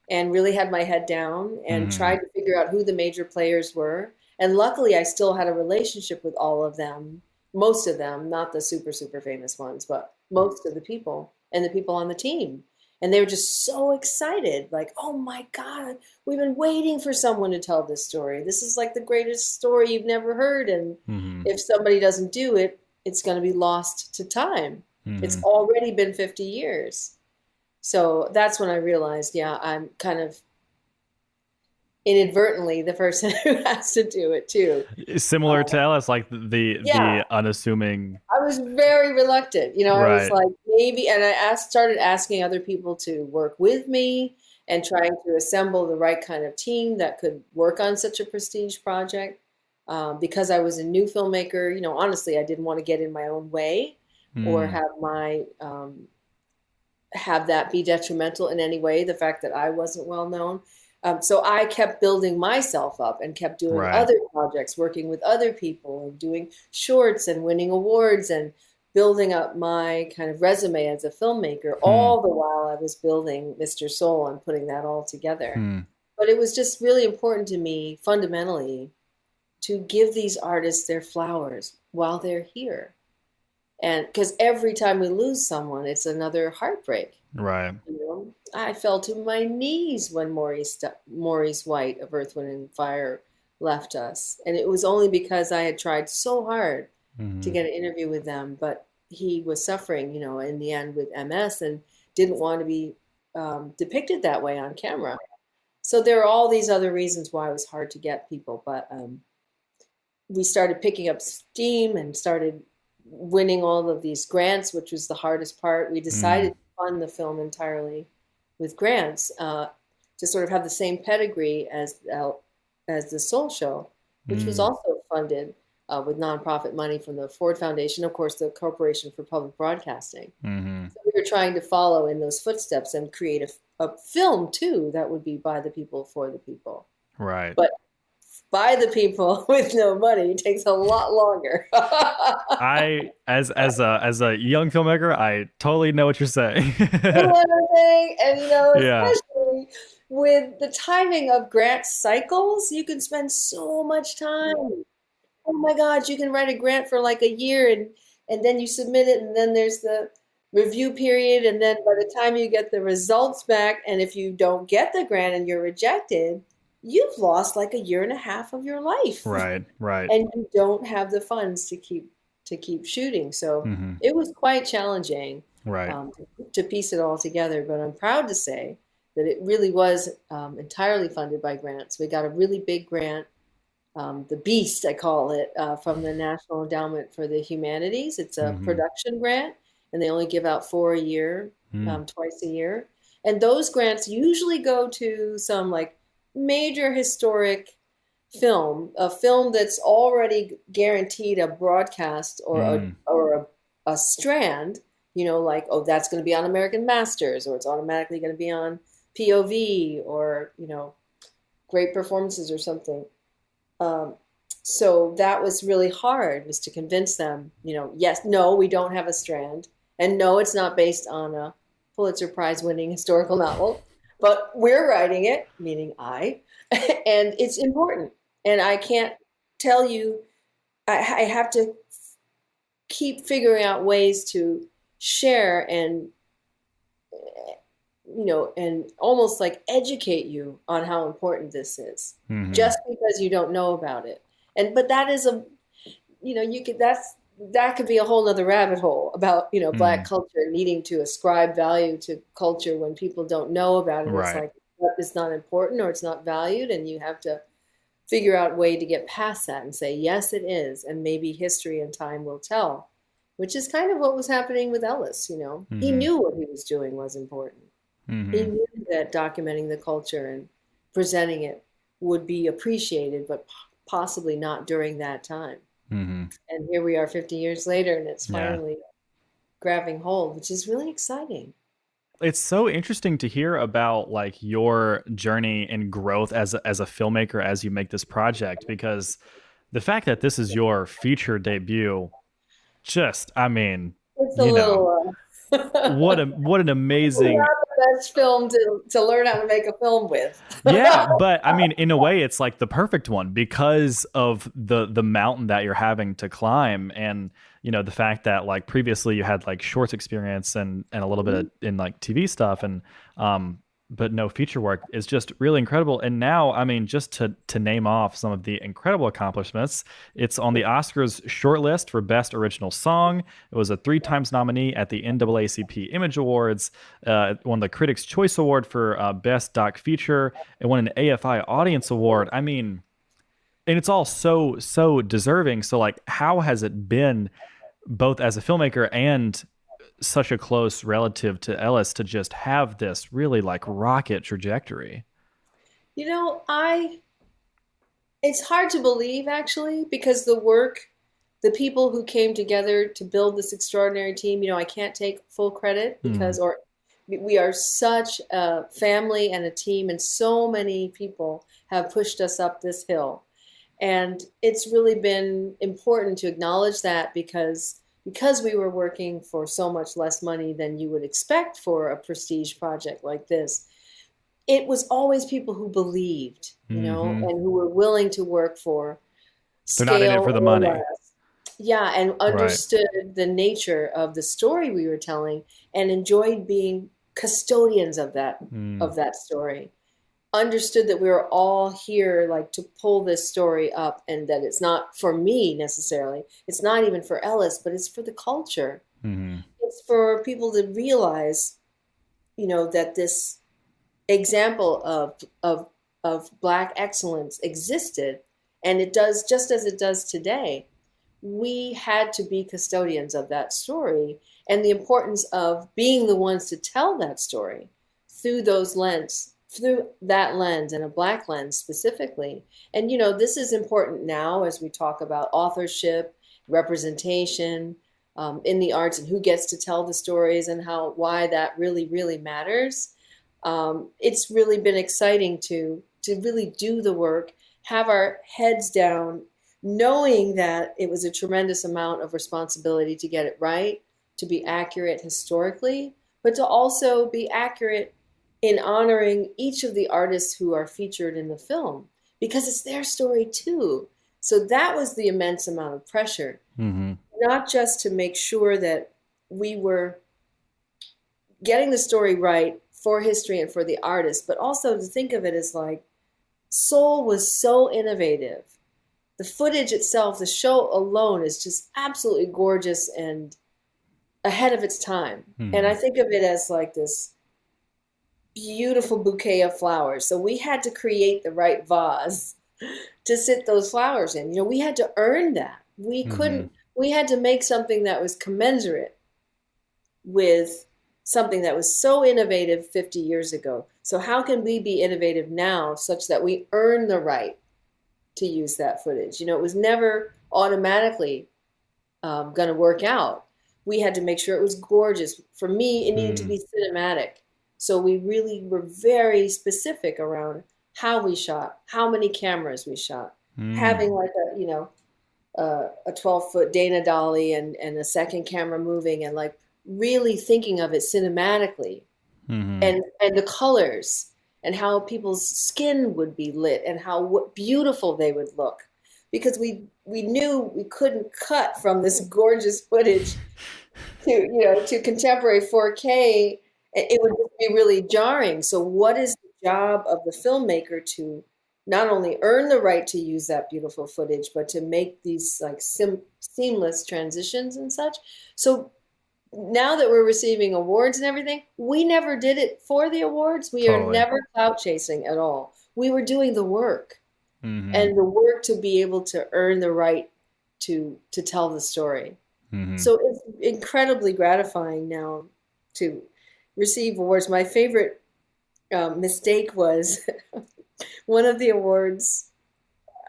and really had my head down and tried to figure out who the major players were. And luckily, I still had a relationship with all of them, most of them, not the super, super famous ones, but most of the people and the people on the team. And they were just so excited, like, oh my God, we've been waiting for someone to tell this story. This is like the greatest story you've never heard. And if somebody doesn't do it, it's going to be lost to time. It's already been 50 years. So that's when I realized, yeah, I'm kind of inadvertently the person who has to do it too. Similar to Ellis, like the unassuming. I was very reluctant. I was Right. like, maybe, and I started asking other people to work with me and trying to assemble the right kind of team that could work on such a prestige project. Because I was a new filmmaker, honestly, I didn't want to get in my own way or have that be detrimental in any way, the fact that I wasn't well known. So I kept building myself up and kept doing Right. other projects, working with other people and doing shorts and winning awards and building up my kind of resume as a filmmaker, all the while I was building Mr. Soul and putting that all together. But it was just really important to me fundamentally to give these artists their flowers while they're here. And because every time we lose someone, it's another heartbreak. Right. I fell to my knees when Maurice White of Earth, Wind and Fire left us. And it was only because I had tried so hard to get an interview with them, but he was suffering, in the end with MS and didn't want to be depicted that way on camera. So there are all these other reasons why it was hard to get people, but we started picking up steam and started winning all of these grants, which was the hardest part. We decided to fund the film entirely with grants to sort of have the same pedigree as the Soul Show, which was also funded with nonprofit money from the Ford Foundation, of course, the Corporation for Public Broadcasting. So we were trying to follow in those footsteps and create a film too that would be by the people for the people. Right. But by the people with no money takes a lot longer. I as a young filmmaker, I totally know what you're saying. And Yeah. especially with the timing of grant cycles, you can spend so much time. Oh my God, you can write a grant for like a year and then you submit it and then there's the review period and then by the time you get the results back and if you don't get the grant and you're rejected, you've lost like a year and a half of your life. Right. And you don't have the funds to keep shooting. So it was quite challenging Right. To piece it all together. But I'm proud to say that it really was entirely funded by grants. We got a really big grant, the Beast, I call it, from the National Endowment for the Humanities. It's a production grant, and they only give out 4 a year, twice a year. And those grants usually go to some like major historic film, a film that's already guaranteed a broadcast or a strand, like, oh, that's going to be on American Masters, or it's automatically going to be on POV, or, great performances or something. So that was really hard, was to convince them, yes, no, we don't have a strand. And no, it's not based on a Pulitzer Prize winning historical novel, but we're writing it, meaning I, and it's important. And I can't tell you, I have to keep figuring out ways to share and, and almost like educate you on how important this is, just because you don't know about it. But that is that could be a whole other rabbit hole about, Black culture needing to ascribe value to culture when people don't know about it. Right. It's like, it's not important or it's not valued, and you have to figure out a way to get past that and say, yes, it is, and maybe history and time will tell, which is kind of what was happening with Ellis. He knew what he was doing was important. He knew that documenting the culture and presenting it would be appreciated, but possibly not during that time. And here we are 50 years later, and it's finally grabbing hold, which is really exciting. It's so interesting to hear about like your journey and growth as a filmmaker as you make this project, because the fact that this is your feature debut, just, I mean, It's a little What an amazing. Not the best film to learn how to make a film with. Yeah, but I mean, in a way, it's like the perfect one because of the mountain that you're having to climb, and the fact that like previously you had like shorts experience and a little bit in like TV stuff, and but no feature work is just really incredible. And now, I mean, just to name off some of the incredible accomplishments, it's on the Oscars shortlist for Best Original Song. It was a 3 times nominee at the NAACP Image Awards. It won the Critics' Choice Award for Best Doc Feature. It won an AFI Audience Award. I mean, and it's all so deserving. So, like, how has it been, both as a filmmaker and such a close relative to Ellis, to just have this really like rocket trajectory? You know, it's hard to believe actually, because the people who came together to build this extraordinary team, I can't take full credit because, or we are such a family and a team, and so many people have pushed us up this hill. And it's really been important to acknowledge that because we were working for so much less money than you would expect for a prestige project like this. It was always people who believed, and who were willing to work for They're not in it for the money. Less. Yeah, and understood the nature of the story we were telling and enjoyed being custodians of that story. Understood that we were all here like to pull this story up, and that it's not for me necessarily. It's not even for Ellis, but it's for the culture. It's for people to realize, that this example of Black excellence existed, and it does just as it does today. We had to be custodians of that story, and the importance of being the ones to tell that story through that lens, and a Black lens specifically. And, this is important now as we talk about authorship, representation in the arts, and who gets to tell the stories, and why that really, really matters. It's really been exciting to really do the work, have our heads down, knowing that it was a tremendous amount of responsibility to get it right, to be accurate historically, but to also be accurate in honoring each of the artists who are featured in the film, because it's their story too. So that was the immense amount of pressure, not just to make sure that we were getting the story right for history and for the artist, but also to think of it as like, Soul was so innovative. The footage itself, the show alone, is just absolutely gorgeous and ahead of its time. And I think of it as like this beautiful bouquet of flowers. So we had to create the right vase to sit those flowers in. We had to earn that. We had to make something that was commensurate with something that was so innovative 50 years ago. So how can we be innovative now such that we earn the right to use that footage? It was never automatically going to work out. We had to make sure it was gorgeous. For me, it needed to be cinematic. So we really were very specific around how we shot, how many cameras we shot, having like a 12-foot Dana dolly and a second camera moving, and like really thinking of it cinematically, and the colors and how people's skin would be lit and how beautiful they would look, because we knew we couldn't cut from this gorgeous footage to contemporary 4K. It would be really jarring. So what is the job of the filmmaker to not only earn the right to use that beautiful footage, but to make these like seamless transitions and such? So now that we're receiving awards and everything, we never did it for the awards. We are never clout chasing at all. We were doing the work, and the work to be able to earn the right to tell the story. So it's incredibly gratifying now to receive awards. My favorite mistake was one of the awards.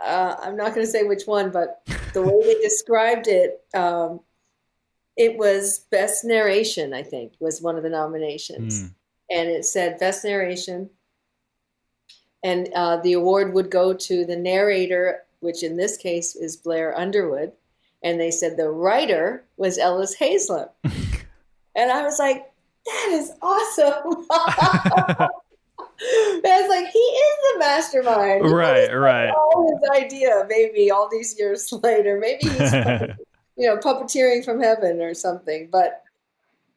I'm not going to say which one, but the way they described it, it was Best Narration, I think, was one of the nominations. And it said Best Narration. And the award would go to the narrator, which in this case is Blair Underwood. And they said the writer was Ellis Haizlip. And I was like, that is awesome. It's like he is the mastermind. He Right, really right. all his idea, maybe all these years later. Maybe he's puppeteering from heaven or something. But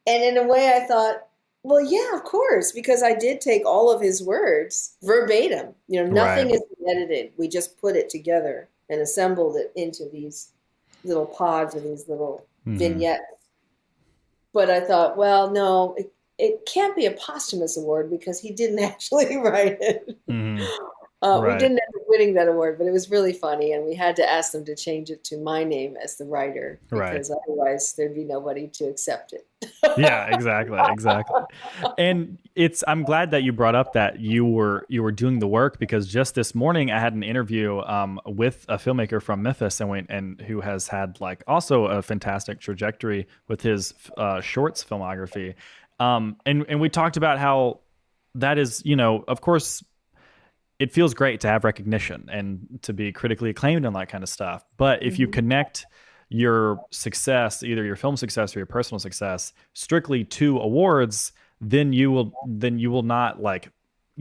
and in a way I thought, well, yeah, of course, because I did take all of his words verbatim. Right. Nothing is edited. We just put it together and assembled it into these little pods or these little Hmm. vignettes. But I thought, well, no, it can't be a posthumous award because he didn't actually write it. Hmm. We Right. didn't end up winning that award, but it was really funny, and we had to ask them to change it to my name as the writer Right. because otherwise there'd be nobody to accept it. Yeah, exactly, exactly. And I'm glad that you brought up that you were doing the work, because just this morning I had an interview with a filmmaker from Memphis, and who has had like also a fantastic trajectory with his shorts filmography. And we talked about how that is, of course, it feels great to have recognition and to be critically acclaimed and that kind of stuff. But if you Mhm. connect your success, either your film success or your personal success, strictly to awards, then you will not like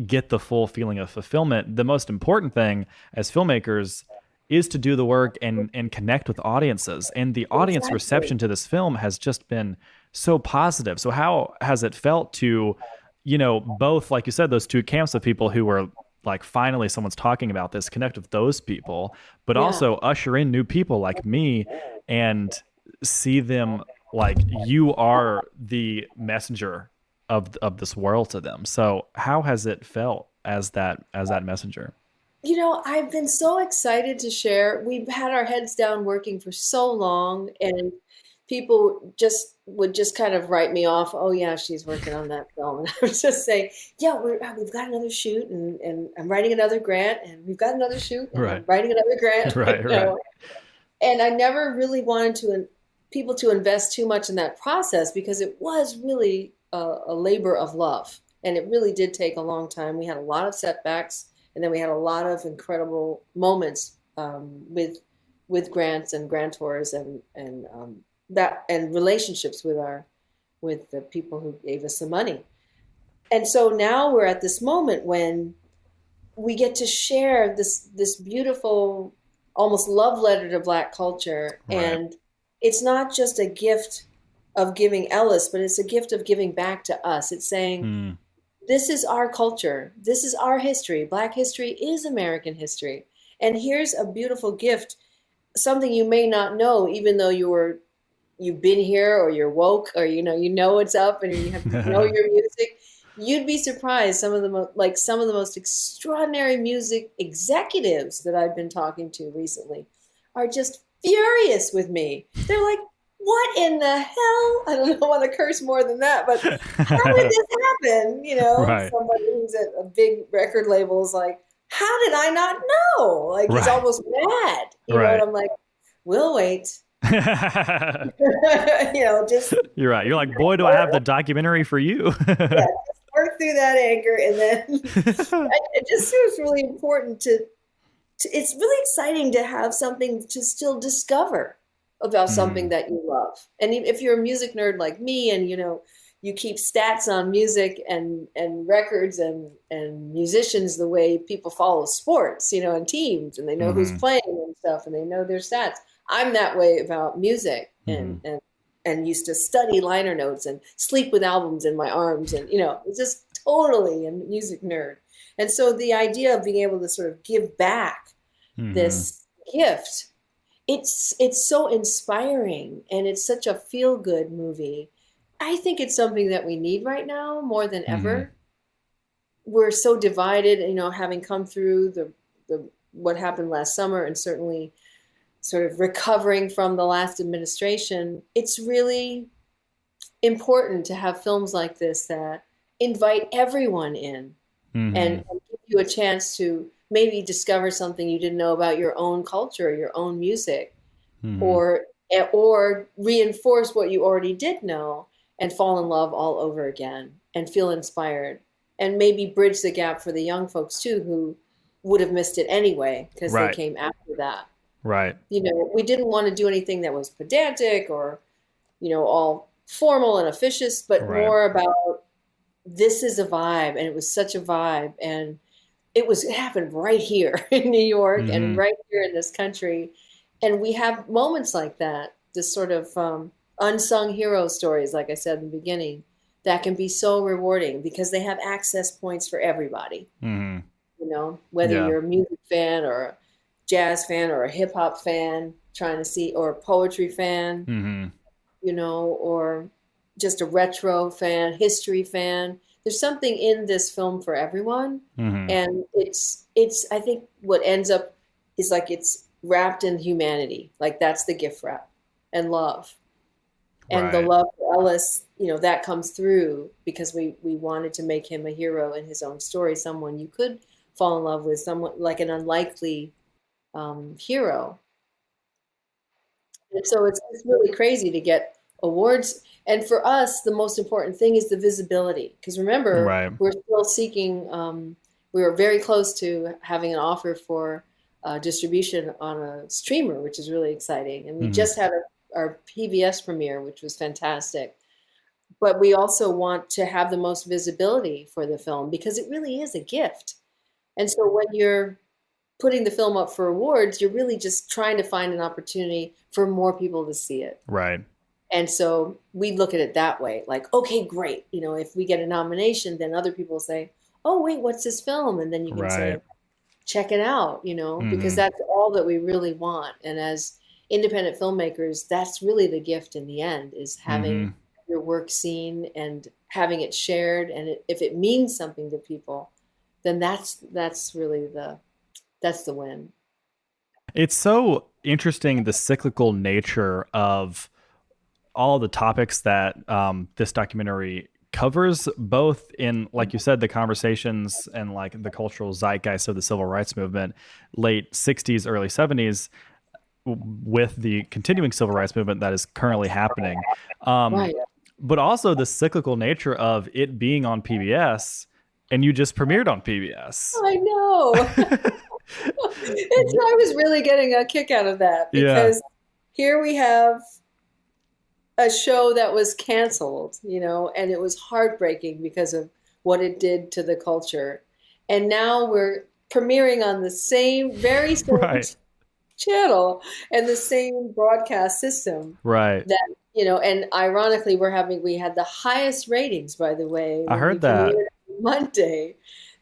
get the full feeling of fulfillment. The most important thing as filmmakers is to do the work and connect with audiences. And the audience Exactly. reception to this film has just been so positive. So how has it felt to, both, like you said, those two camps of people who were like, finally someone's talking about this, connect with those people, but Yeah. also usher in new people like me and see them like you are the messenger of this world to them. So how has it felt as that messenger? I've been so excited to share. We've had our heads down working for so long, and people would just kind of write me off. Oh yeah, she's working on that film, and I would just say, yeah, we've got another shoot, and I'm writing another grant, and we've got another shoot, and I'm Right. writing another grant. Right, right. And I never really wanted people to invest too much in that process because it was really a labor of love, and it really did take a long time. We had a lot of setbacks, and then we had a lot of incredible moments with grants and grantors and relationships with the people who gave us the money. And so now we're at this moment when we get to share this beautiful almost love letter to Black culture, Right. and it's not just a gift of giving Ellis, but it's a gift of giving back to us. It's saying Mm, this is our culture, this is our history. Black history is American history, and here's a beautiful gift, something you may not know, even though you've been here or you're woke or you know what's up and you know your music. You'd be surprised, some of the most extraordinary music executives that I've been talking to recently are just furious with me. They're like, what in the hell? I don't know, want to curse more than that, but how did this happen? right. Somebody who's at a big record label is like, how did I not know? Like, he's Right. almost mad, and Right. I'm like, we'll wait. Just You're right. You're like, boy, do I have the documentary for you. yeah, just work through that anger, and then it just feels really important to. It's really exciting to have something to still discover about something Mhm. that you love. And if you're a music nerd like me, and you keep stats on music and records and musicians the way people follow sports, and teams, and they know who's Mhm. playing and stuff, and they know their stats. I'm that way about music, and Mhm. and and used to study liner notes and sleep with albums in my arms, and it's just totally a music nerd. And so the idea of being able to sort of give back Mhm. this gift, it's so inspiring, and it's such a feel good movie. I think it's something that we need right now more than Mhm. ever. We're so divided, having come through the what happened last summer, and certainly sort of recovering from the last administration. It's really important to have films like this that invite everyone in, and, Mhm. and give you a chance to maybe discover something you didn't know about your own culture, your own music, Mhm. or reinforce what you already did know and fall in love all over again and feel inspired, and maybe bridge the gap for the young folks too who would have missed it anyway because they Right. came after that. Right. We didn't want to do anything that was pedantic or all formal and officious, but Right. more about this is a vibe, and it was such a vibe, and it happened right here in New York and Mm-hmm. right here in this country, and we have moments like that, this sort of unsung hero stories, like I said in the beginning, that can be so rewarding because they have access points for everybody. Mm-hmm. Whether Yeah. you're a music fan or a jazz fan or a hip hop fan trying to see, or a poetry fan, Mm-hmm. or just a retro fan, history fan. There's something in this film for everyone. Mm-hmm. And it's I think what ends up is like it's wrapped in humanity. Like that's the gift wrap, and love. And the Right. love for Ellis, that comes through because we wanted to make him a hero in his own story, someone you could fall in love with, someone like an unlikely hero. And so it's really crazy to get awards. And for us, the most important thing is the visibility. Because remember, Right. we're still seeking, we were very close to having an offer for distribution on a streamer, which is really exciting. And we Mm-hmm. just had our PBS premiere, which was fantastic. But we also want to have the most visibility for the film because it really is a gift. And so when you're putting the film up for awards, you're really just trying to find an opportunity for more people to see it. Right. And so we look at it that way, like, okay, great. If we get a nomination, then other people say, oh, wait, what's this film? And then you can Right. say, check it out, because Mm-hmm. that's all that we really want. And as independent filmmakers, that's really the gift in the end, is having Mm-hmm. your work seen and having it shared. And if it means something to people, then that's really that's the win. It's so interesting, the cyclical nature of all the topics that this documentary covers, both in, like you said, the conversations and like the cultural zeitgeist of the civil rights movement, late 60s, early 70s, with the continuing civil rights movement that is currently happening. Um, Right. but also the cyclical nature of it being on PBS, and you just premiered on PBS. I know. I was really getting a kick out of that Yeah. because here we have a show that was canceled, and it was heartbreaking because of what it did to the culture. And now we're premiering on the very same Right. channel and the same broadcast system Right. that, and ironically, we had the highest ratings, by the way, I when we heard that. premiered on Monday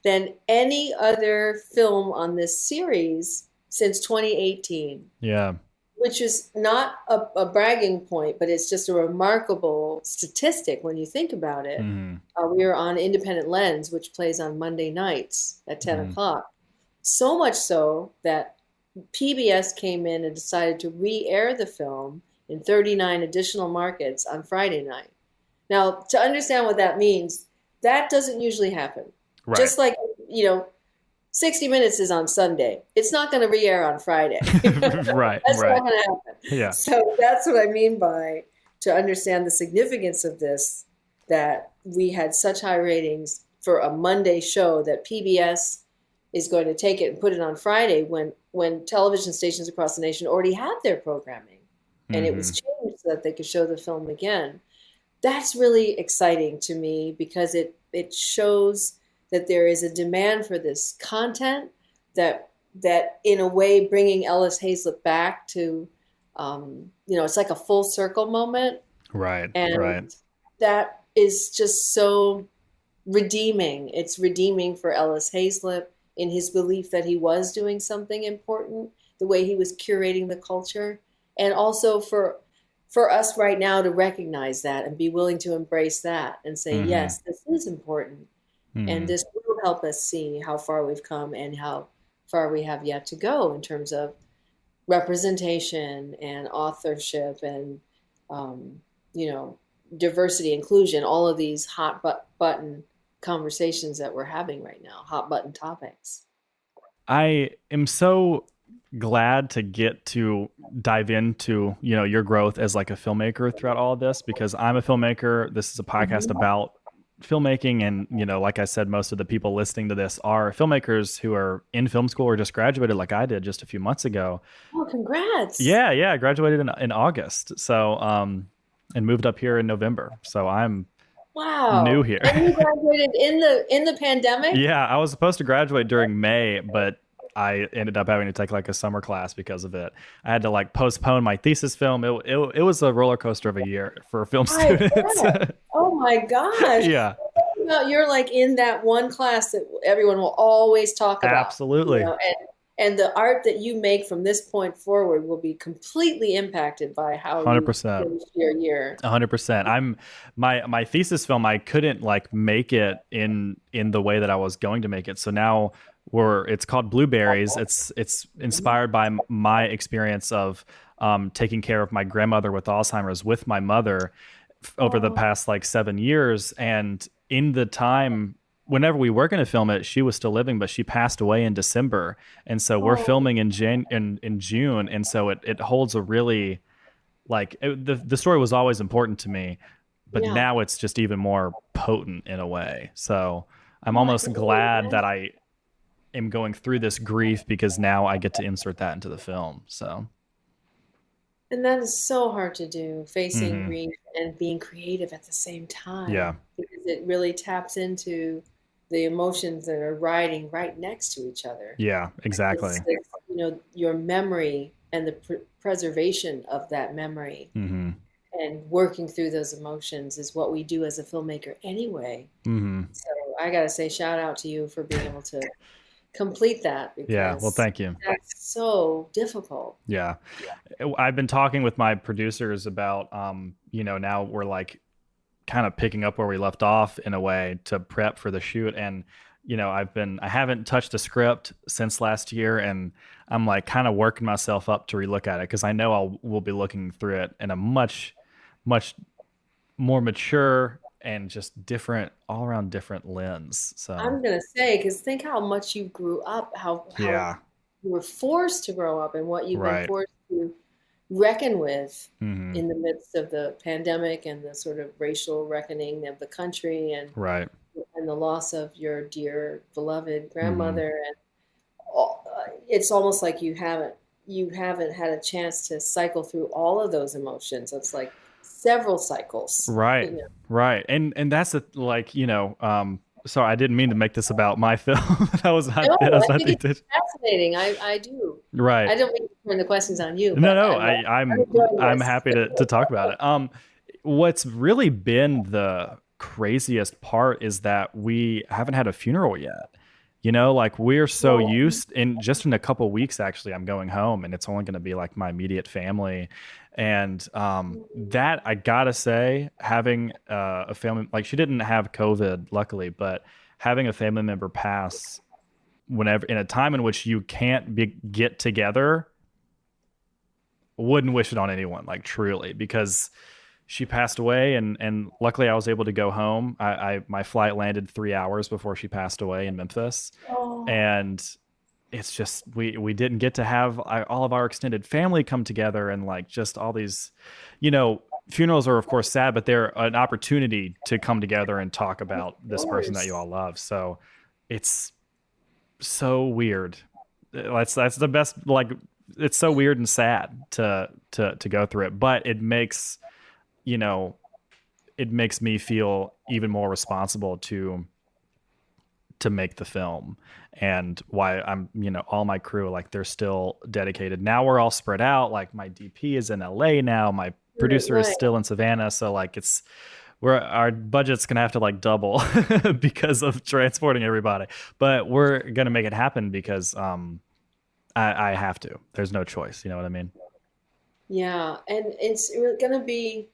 than any other film on this series since 2018, Yeah. which is not a bragging point, but it's just a remarkable statistic when you think about it. Mm-hmm. We are on Independent Lens, which plays on Monday nights at 10 Mm-hmm. o'clock. So much so that PBS came in and decided to re-air the film in 39 additional markets on Friday night. Now, to understand what that means, that doesn't usually happen. Right. Just like, 60 Minutes is on Sunday. It's not going to re-air on Friday. Right. That's Right. not going to happen. Yeah. So that's what I mean by, to understand the significance of this, that we had such high ratings for a Monday show that PBS is going to take it and put it on Friday when television stations across the nation already have their programming. And it was changed so that they could show the film again. That's really exciting to me because it shows that there is a demand for this content, that in a way bringing Ellis Haizlip back to, it's like a full circle moment. Right. And Right. that is just so redeeming. It's redeeming for Ellis Haizlip in his belief that he was doing something important, the way he was curating the culture, and also for us right now to recognize that and be willing to embrace that and say, Mm-hmm. yes, this is important. Mm-hmm. And this will help us see how far we've come and how far we have yet to go in terms of representation and authorship and, diversity, inclusion, all of these hot button conversations that we're having right now, hot button topics. I am so glad to get to dive into, your growth as like a filmmaker throughout all of this, because I'm a filmmaker. This is a podcast about filmmaking. And, like I said, most of the people listening to this are filmmakers who are in film school or just graduated like I did just a few months ago. Oh, congrats. Yeah. I graduated in August. So, and moved up here in November. So I'm new Wow. here. And you graduated in the pandemic? Yeah, I was supposed to graduate during May, but I ended up having to take like a summer class because of it. I had to like postpone my thesis film. It was a roller coaster of a year for film I students. bet. Oh my gosh. Yeah, About you're like in that one class that everyone will always talk about, absolutely. and the art that you make from this point forward will be completely impacted by how you 100%. finish your year. 100%. I'm my thesis film. I couldn't like make it in the way that I was going to make it. So now it's called Blueberries. It's inspired by my experience of taking care of my grandmother with Alzheimer's with my mother over the Oh, past like 7 years. And in the time whenever we were going to film it, she was still living, but she passed away in December. And so we're oh, filming in June. And so it holds a really the story was always important to me, but yeah. now it's just even more potent in a way. So I'm Oh, I almost can only glad that imagine. I am going through this grief because now I get to insert that into the film. So, And that is so hard to do, facing hmm, grief and being creative at the same yeah, time, because it really taps into the emotions that are riding right next to each other. yeah, exactly. It's your memory and the preservation of that memory Hmm, and working through those emotions is what we do as a filmmaker anyway. hmm. So I got to say, shout out to you for being able to complete that Yeah. Well, because thank you. that's so difficult. Yeah. I've been talking with my producers about, now we're like kind of picking up where we left off in a way to prep for the shoot. And, I haven't touched the script since last year, and I'm like kind of working myself up to relook at it because I know we'll be looking through it in a much, much more mature and just different, all around different lens. So, I'm gonna say, because think how much you grew up, how yeah, you were forced to grow up, and what you've been right. forced to reckon with Hmm, in the midst of the pandemic and the sort of racial reckoning of the country right. and the loss of your dear beloved Hmm, grandmother. And it's almost like you haven't had a chance to cycle through all of those emotions. It's like several cycles, right. Right. And that's sorry, I didn't mean to make this about my film. No, that was I not think the it's intention. fascinating. I do. Right. I don't mean to turn the questions on you, No, but no, I'm enjoying I'm this. happy to talk about it. What's really been the craziest part is that we haven't had a funeral yet. Like we're so Well, used in a couple weeks, actually, I'm going home and it's only going to be like my immediate family. And that I gotta say, having a family, like she didn't have COVID, luckily, but having a family member pass whenever in a time in which you can't get together, wouldn't wish it on anyone, like truly, because she passed away, and luckily I was able to go home. I my flight landed 3 hours before she passed away in Memphis, oh, and it's just we didn't get to have all of our extended family come together, and like just all these, you know funerals are of course sad, but they're an opportunity to come together and talk of about this person that you course. all love. So it's so weird. That's the best, like it's so weird and sad to go through it, but you know it makes me feel even more responsible to make the film, and why I'm, all my crew, like they're still dedicated. Now we're all spread out. Like my DP is in LA now, my Right, producer is right. still in Savannah, so like our budget's gonna have to like double because of transporting everybody, but we're gonna make it happen because I have to. There's no choice. You know what I mean? Yeah, and it's gonna be.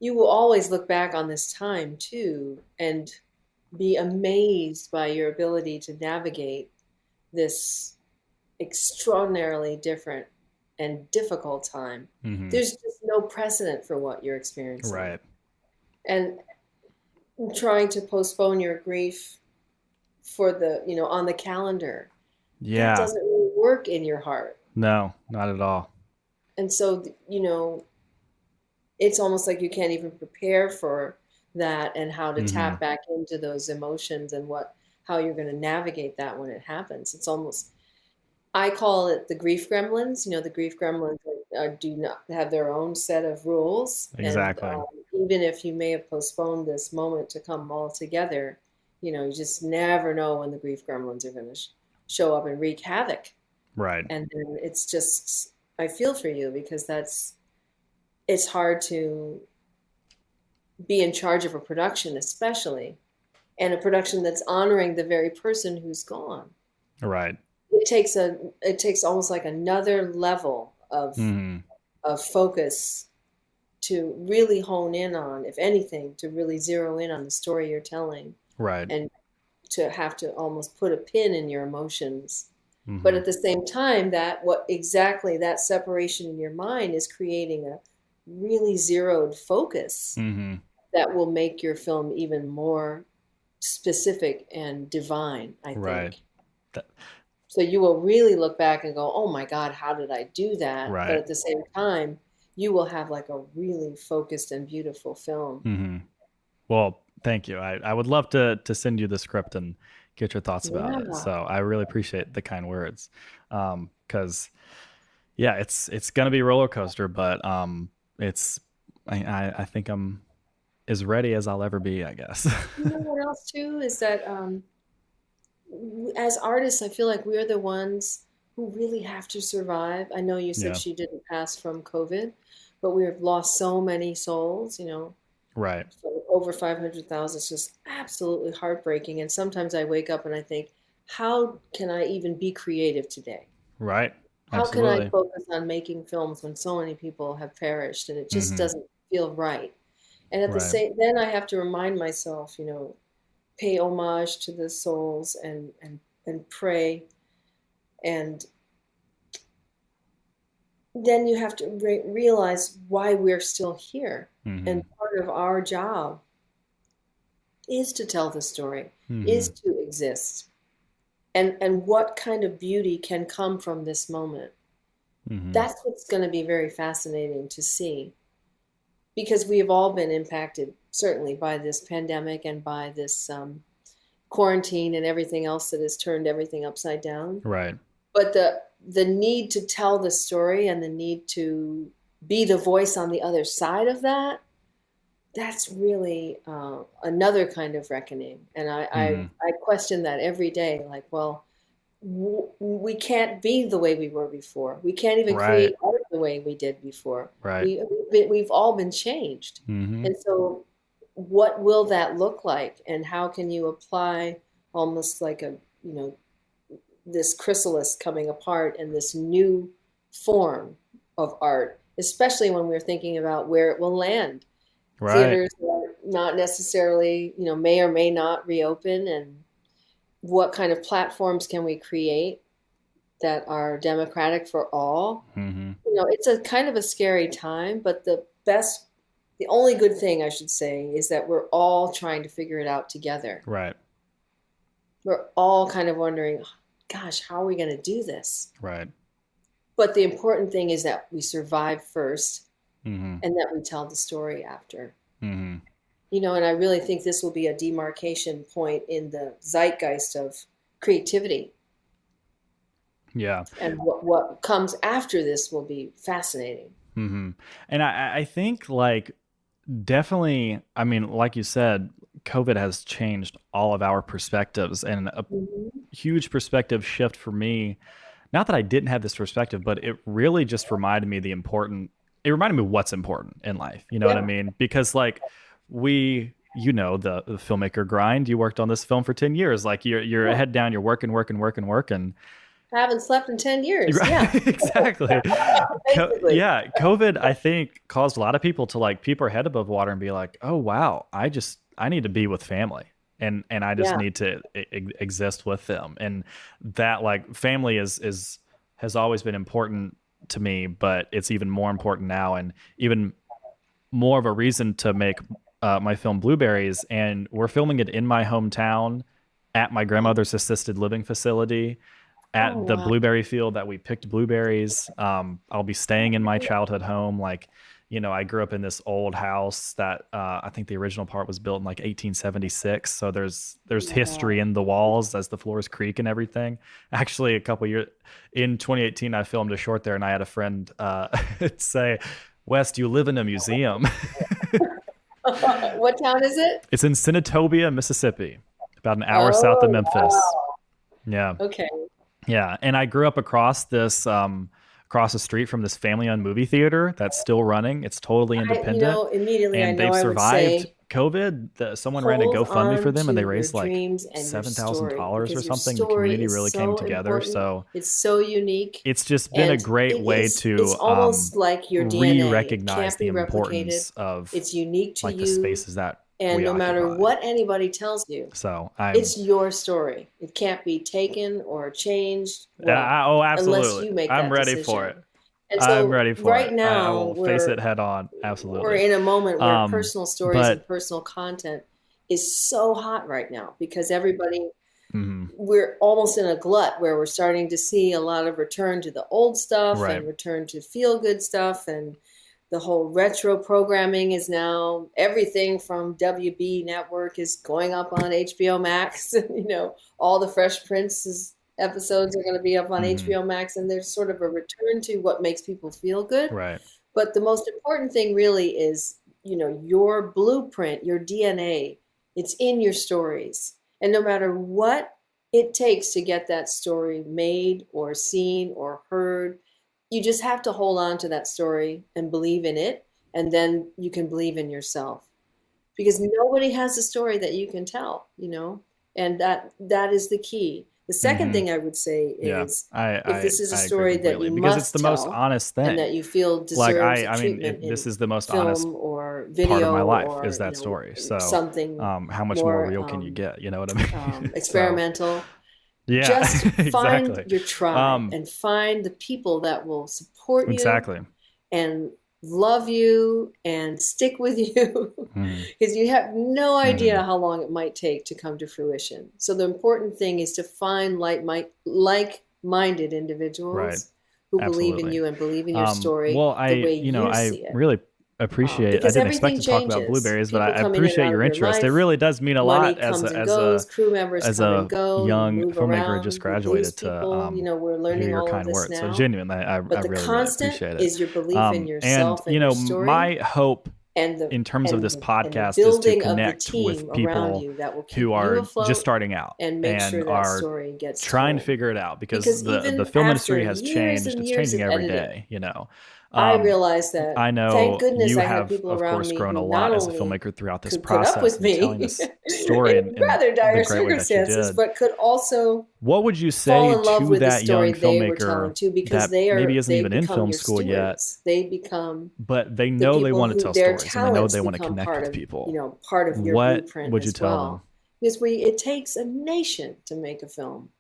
You will always look back on this time too, and be amazed by your ability to navigate this extraordinarily different and difficult time. Hmm. There's just no precedent for what you're experiencing. Right. And trying to postpone your grief for on the calendar, that Yeah. doesn't really work in your heart. No, not at all. And so, it's almost like you can't even prepare for that and how to Hmm. tap back into those emotions and how you're going to navigate that when it happens. It's almost, I call it the grief gremlins. The grief gremlins do not have their own set of rules. And Exactly. even if you may have postponed this moment to come all together, you just never know when the grief gremlins are going to show up and wreak havoc. Right. And then it's just, I feel for you because it's hard to be in charge of a production, especially, and a production that's honoring the very person who's gone. Right. It takes almost like another level of focus to really hone in on, if anything, to really zero in on the story you're telling. Right. And to have to almost put a pin in your emotions. But at the same time, that separation in your mind is creating a really zeroed focus that will make your film even more specific and divine, I think. Right. So you will really look back and go, oh my God, how did I do that? Right. But at the same time, you will have like a really focused and beautiful film. Well, thank you. I would love to send you the script and get your thoughts about it. So I really appreciate the kind words. Cause yeah, it's going to be a roller coaster, but I think I'm as ready as I'll ever be, I guess. You know what else too is that as artists, I feel like we're the ones who really have to survive. I know you said she didn't pass from COVID, but we've lost so many souls, Right. So over 500,000. It's just absolutely heartbreaking. And sometimes I wake up and I think, how can I even be creative today? Right. How can I focus on making films when so many people have perished and it just doesn't feel right? And at the same, then I have to remind myself, pay homage to the souls and pray. And then you have to realize why we're still here. And part of our job is to tell the story, is to exist. And what kind of beauty can come from this moment. That's what's going to be very fascinating to see. Because we have all been impacted, certainly, by this pandemic and by this quarantine and everything else that has turned everything upside down. Right. But the need to tell the story and the need to be the voice on the other side of that's really another kind of reckoning. And I question that every day. Like, well, we can't be the way we were before. We can't even create art the way we did before. Right. We've all been changed. And so what will that look like? And how can you apply almost like this chrysalis coming apart and this new form of art, especially when we're thinking about where it will land. Right. Theaters are not necessarily, may or may not reopen, and what kind of platforms can we create that are democratic for all? It's a kind of a scary time, but the only good thing I should say is that we're all trying to figure it out together. Right. We're all kind of wondering, gosh, how are we going to do this? Right. But the important thing is that we survive first and that we tell the story after. And I really think this will be a demarcation point in the zeitgeist of creativity. Yeah. And what comes after this will be fascinating. And I think definitely, I mean, like you said, COVID has changed all of our perspectives, and a huge perspective shift for me. Not that I didn't have this perspective, but it really just reminded me it reminded me what's important in life. You know what I mean? Because the filmmaker grind, you worked on this film for 10 years. Like you're head down, you're working. I haven't slept in 10 years. Yeah, exactly. COVID, I think, caused a lot of people to peep our head above water and be like, oh, wow, I need to be with family. And I just need to exist with them. And that family has always been important to me, but it's even more important now, and even more of a reason to make my film Blueberries. And we're filming it in my hometown at my grandmother's assisted living facility at the blueberry field that we picked blueberries. I'll be staying in my childhood home. I grew up in this old house that I think the original part was built in like 1876. So there's history in the walls as the floors creak and everything. Actually, a couple years in 2018, I filmed a short there, and I had a friend say, "West, you live in a museum." What town is it? It's in Senatobia, Mississippi, about an hour south of Oh, Memphis. wow. Yeah. Okay. Yeah, and I grew up across the street from this family-owned movie theater that's still running. It's totally independent, Immediately I and know they've I would survived say COVID. Someone ran a hold GoFundMe for on them, and they to your raised like dreams and your story $7,000 or because your something. The story community is really came so together. important. So It's so unique. it's just been a And great way it's to almost like your DNA. It re-recognize can't the be replicated. importance of It's unique to like the you. spaces that And we no matter occupy. what anybody tells you, So I'm it's your story. It can't be taken or changed. Well, oh, unless absolutely. you make I'm that ready for decision. it. And I'm so ready for right it. I now will face it head on. we're Absolutely. in a moment where Um, personal stories and but personal content is so hot right now because everybody mhm, we're almost in a glut where we're starting to see a lot of return to the old stuff right, and return to feel good stuff, and the whole retro programming is now everything from WB network is going up on HBO Max. All the Fresh Prince's episodes are going to be up on hmm, HBO Max, and there's sort of a return to what makes people feel good. right, But the most important thing really is, your blueprint, your DNA. It's in your stories. And no matter what it takes to get that story made or seen or heard, you just have to hold on to that story and believe in it. And then you can believe in yourself because nobody has a story that you can tell. And that is the key. The second hmm, thing I would say yeah. is I, if I this is a I agree story that completely you because it's the must most tell honest and thing. that you feel Like deserves a I mean, treatment this in is the most honest film or part of my video life is or that story. So, something how much more more real can you get? You know what I mean? So, experimental, yeah, just find exactly. your tribe Um, and find the people that will support you exactly. and love you and stick with you Hmm, because you have no idea hmm, how long it might take to come to fruition. So the important thing is to find like-minded right. individuals who believe in Absolutely. you and believe in your story Well, the way I you see it. really appreciate. I Because didn't expect everything to talk about changes. blueberries, but People I come in and appreciate out your of your interest. It life. really does mean a Money lot comes and goes. Crew members as come and a go. You young move filmmaker who just around. You lose graduated to people. We're hear learning your all of kind this words. So now. genuinely, I But the really really constant appreciate it. is your belief in And yourself and your story my hope and the in terms of and this the and the podcast is to building of the connect team with around people you that will who keep you are just afloat starting out and make and sure that are story gets trying to told. figure it out because Because the even film after industry has years changed. and It's years changing of every editing, day. I Um, realized that, I thank know goodness you I had have, people of around course, me grown a who not lot as a only filmmaker throughout this could put up process with and telling me this story in in rather the dire great way that you circumstances, did. but could also What would you fall say in love to with the that young story they were telling filmmaker too, because that maybe isn't they even in become film your school yet, stewards. They become but they the know they people want to who tell their stories and they know talents they want to become connect part with of, people? part of your What blueprint would you as tell them? well. Because it takes a nation to make a film.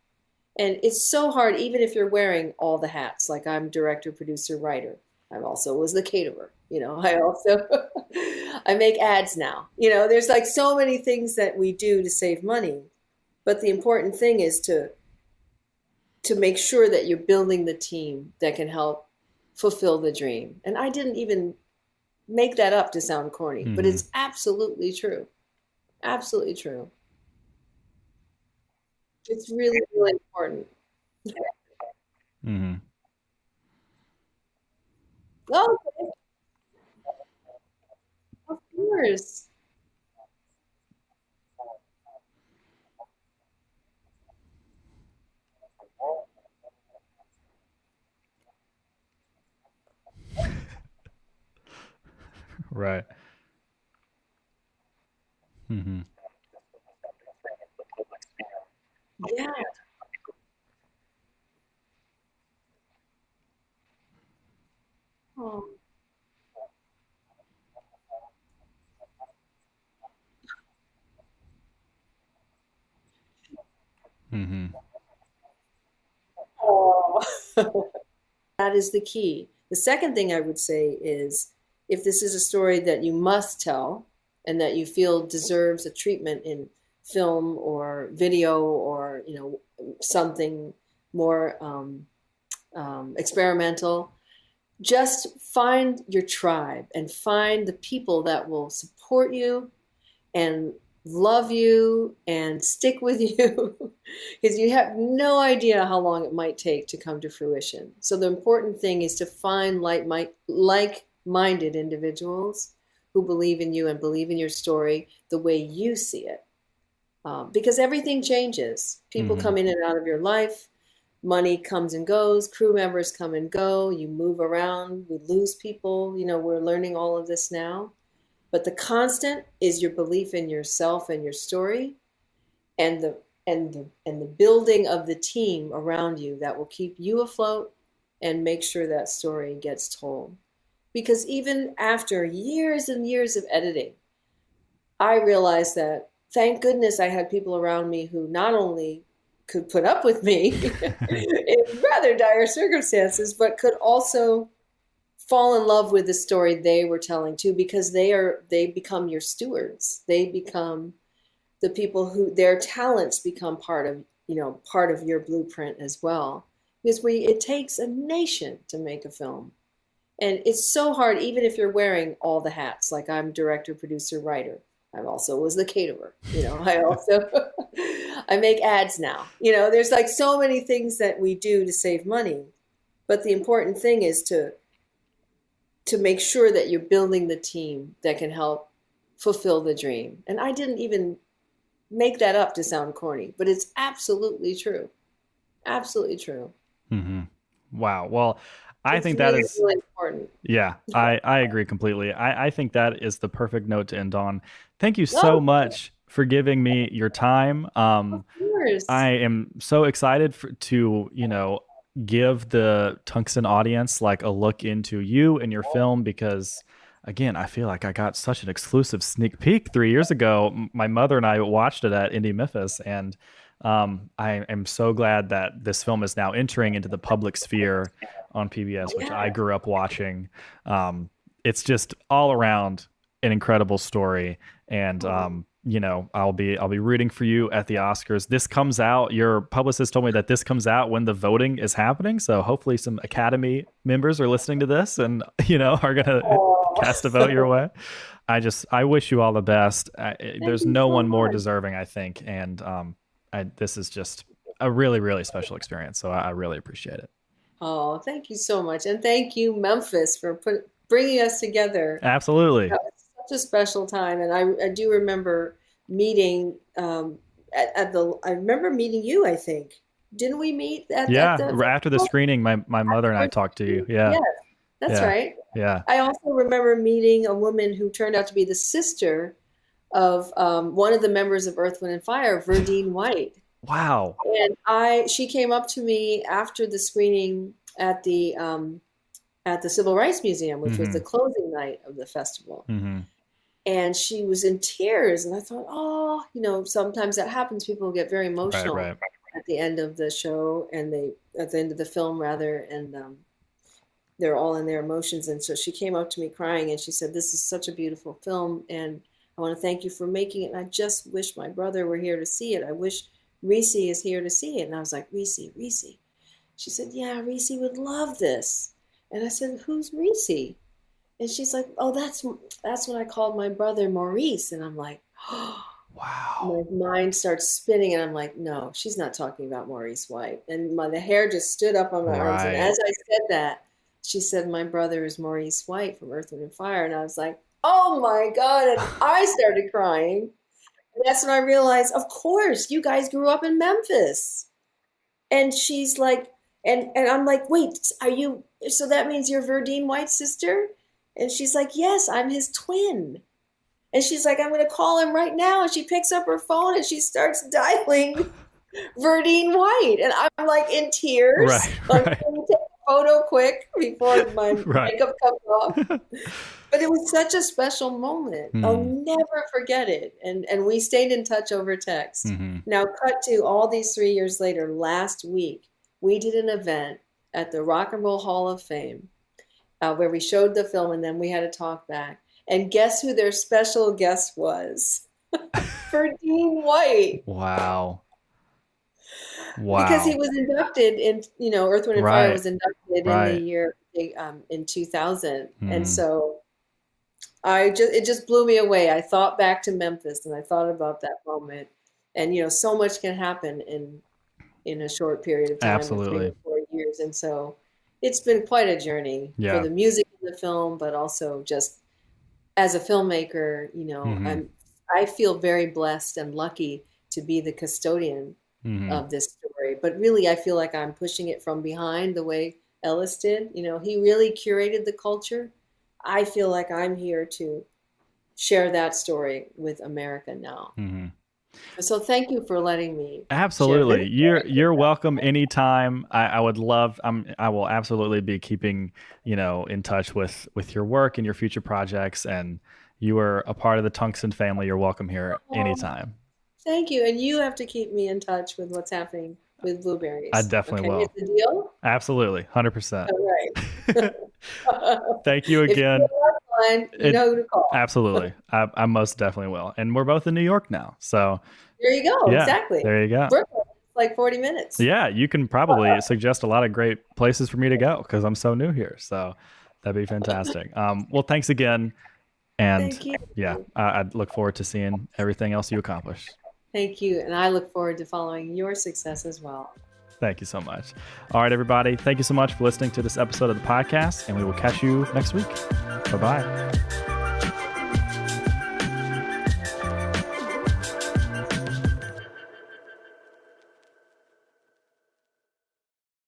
And it's so hard, even if you're wearing all the hats, like I'm director, producer, writer. I also was the caterer. I also I make ads now. There's like so many things that we do to save money. But the important thing is to make sure that you're building the team that can help fulfill the dream. And I didn't even make that up to sound corny, but Hmm, it's absolutely true. Absolutely true. It's really, really important. hmm. Oh, of course. Right. Hmm. Yeah. Oh, Hmm. oh. That is the key. The second thing I would say is if this is a story that you must tell and that you feel deserves a treatment in film or video or something more experimental, just find your tribe and find the people that will support you and love you and stick with you because you have no idea how long it might take to come to fruition. So the important thing is to find like-minded individuals who believe in you and believe in your story the way you see it. Because everything changes. People come in and out of your life. Money comes and goes. Crew members come and go. You move around. We lose people. We're learning all of this now. But the constant is your belief in yourself and your story, and the building of the team around you that will keep you afloat and make sure that story gets told. Because even after years and years of editing, I realized that thank goodness I had people around me who not only could put up with me in rather dire circumstances, but could also fall in love with the story they were telling too, because they become your stewards. They become the people who their talents become part of your blueprint as well. Because it takes a nation to make a film. And it's so hard, even if you're wearing all the hats, like I'm director, producer, writer. I also was the caterer. I make ads now. There's like so many things that we do to save money. But the important thing is to make sure that you're building the team that can help fulfill the dream. And I didn't even make that up to sound corny, but it's absolutely true. Absolutely true. Mm-hmm. Wow. Well, I think that is really important. Yeah, I agree completely. I think that is the perfect note to end on. Thank you so much for giving me your time. Of course. I am so excited to give the Tungsten audience like a look into you and your film, because again, I feel like I got such an exclusive sneak peek 3 years ago. My mother and I watched it at Indie Memphis, and I am so glad that this film is now entering into the public sphere on PBS, which I grew up watching. It's just all around an incredible story, and I'll be rooting for you at the Oscars. This comes out. Your publicist told me that this comes out when the voting is happening, so hopefully some Academy members are listening to this and are gonna cast a vote your way. I wish you all the best. There's no one more deserving, I think, and this is just a really, really special experience. So I really appreciate it. Oh, thank you so much. And thank you, Memphis, for bringing us together. Absolutely. It was such a special time. And I do remember meeting I remember meeting you, I think. Didn't we meet after the screening, my mother and I talked to you. Yeah. Yes, that's right. Yeah. I also remember meeting a woman who turned out to be the sister of one of the members of Earth, Wind, and Fire, Verdine White. Wow. And she came up to me after the screening at the Civil Rights Museum, which was the closing night of the festival. And she was in tears. And I thought, sometimes that happens. People get very emotional at the end of the show, and at the end of the film, rather. And they're all in their emotions. And so she came up to me crying, and she said, "This is such a beautiful film. And I want to thank you for making it. And I just wish my brother were here to see it. I wish Reese is here to see it." And I was like, Reese. She said, "Yeah, Reese would love this." And I said, "Who's Reese?" And she's like, "Oh, that's what I called my brother, Maurice." And I'm like, oh, wow. My mind starts spinning, and I'm like, no, she's not talking about Maurice White. And the hair just stood up on my arms. And as I said that, she said, "My brother is Maurice White from Earth, Wind, and Fire." And I was like, oh my God. And I started crying. And that's when I realized, of course, you guys grew up in Memphis. And she's like, and I'm like, "Wait, so that means you're Verdine White's sister?" And she's like, "Yes, I'm his twin." And she's like, "I'm going to call him right now." And she picks up her phone and she starts dialing Verdine White. And I'm like in tears. Like, "Can you take a photo quick before my makeup comes off?" But it was such a special moment. I'll never forget it. And we stayed in touch over text. Now, cut to all these 3 years later, last week, we did an event at the Rock and Roll Hall of Fame where we showed the film, and then we had a talk back. And guess who their special guest was? Verdine White. Wow. Because he was inducted in, Earth, Wind, and Fire was inducted in the year in 2000. And so it just blew me away. I thought back to Memphis and I thought about that moment, and, so much can happen in a short period of time, Absolutely. in 3 or 4 years. And so it's been quite a journey for the music in the film, but also just as a filmmaker, I feel very blessed and lucky to be the custodian of this story. But really, I feel like I'm pushing it from behind the way Ellis did. He really curated the culture. I feel like I'm here to share that story with America now. So thank you for letting me. Absolutely. You're welcome anytime. I would love, I will absolutely be keeping, in touch with your work and your future projects. And you are a part of the Tungsten family. You're welcome here anytime. Thank you. And you have to keep me in touch with what's happening with Blueberries. I definitely will. It's a deal? Absolutely. 100%. All right. Thank you again. You know who to call. Absolutely. I most definitely will. And we're both in New York now. So there you go. Yeah, exactly. There you go. Brooklyn, like 40 minutes. Yeah. You can probably suggest a lot of great places for me to go because I'm so new here. So that'd be fantastic. Well, thanks again. And thank you. Yeah, I look forward to seeing everything else you accomplish. Thank you. And I look forward to following your success as well. Thank you so much. All right, everybody. Thank you so much for listening to this episode of the podcast, and we will catch you next week. Bye-bye.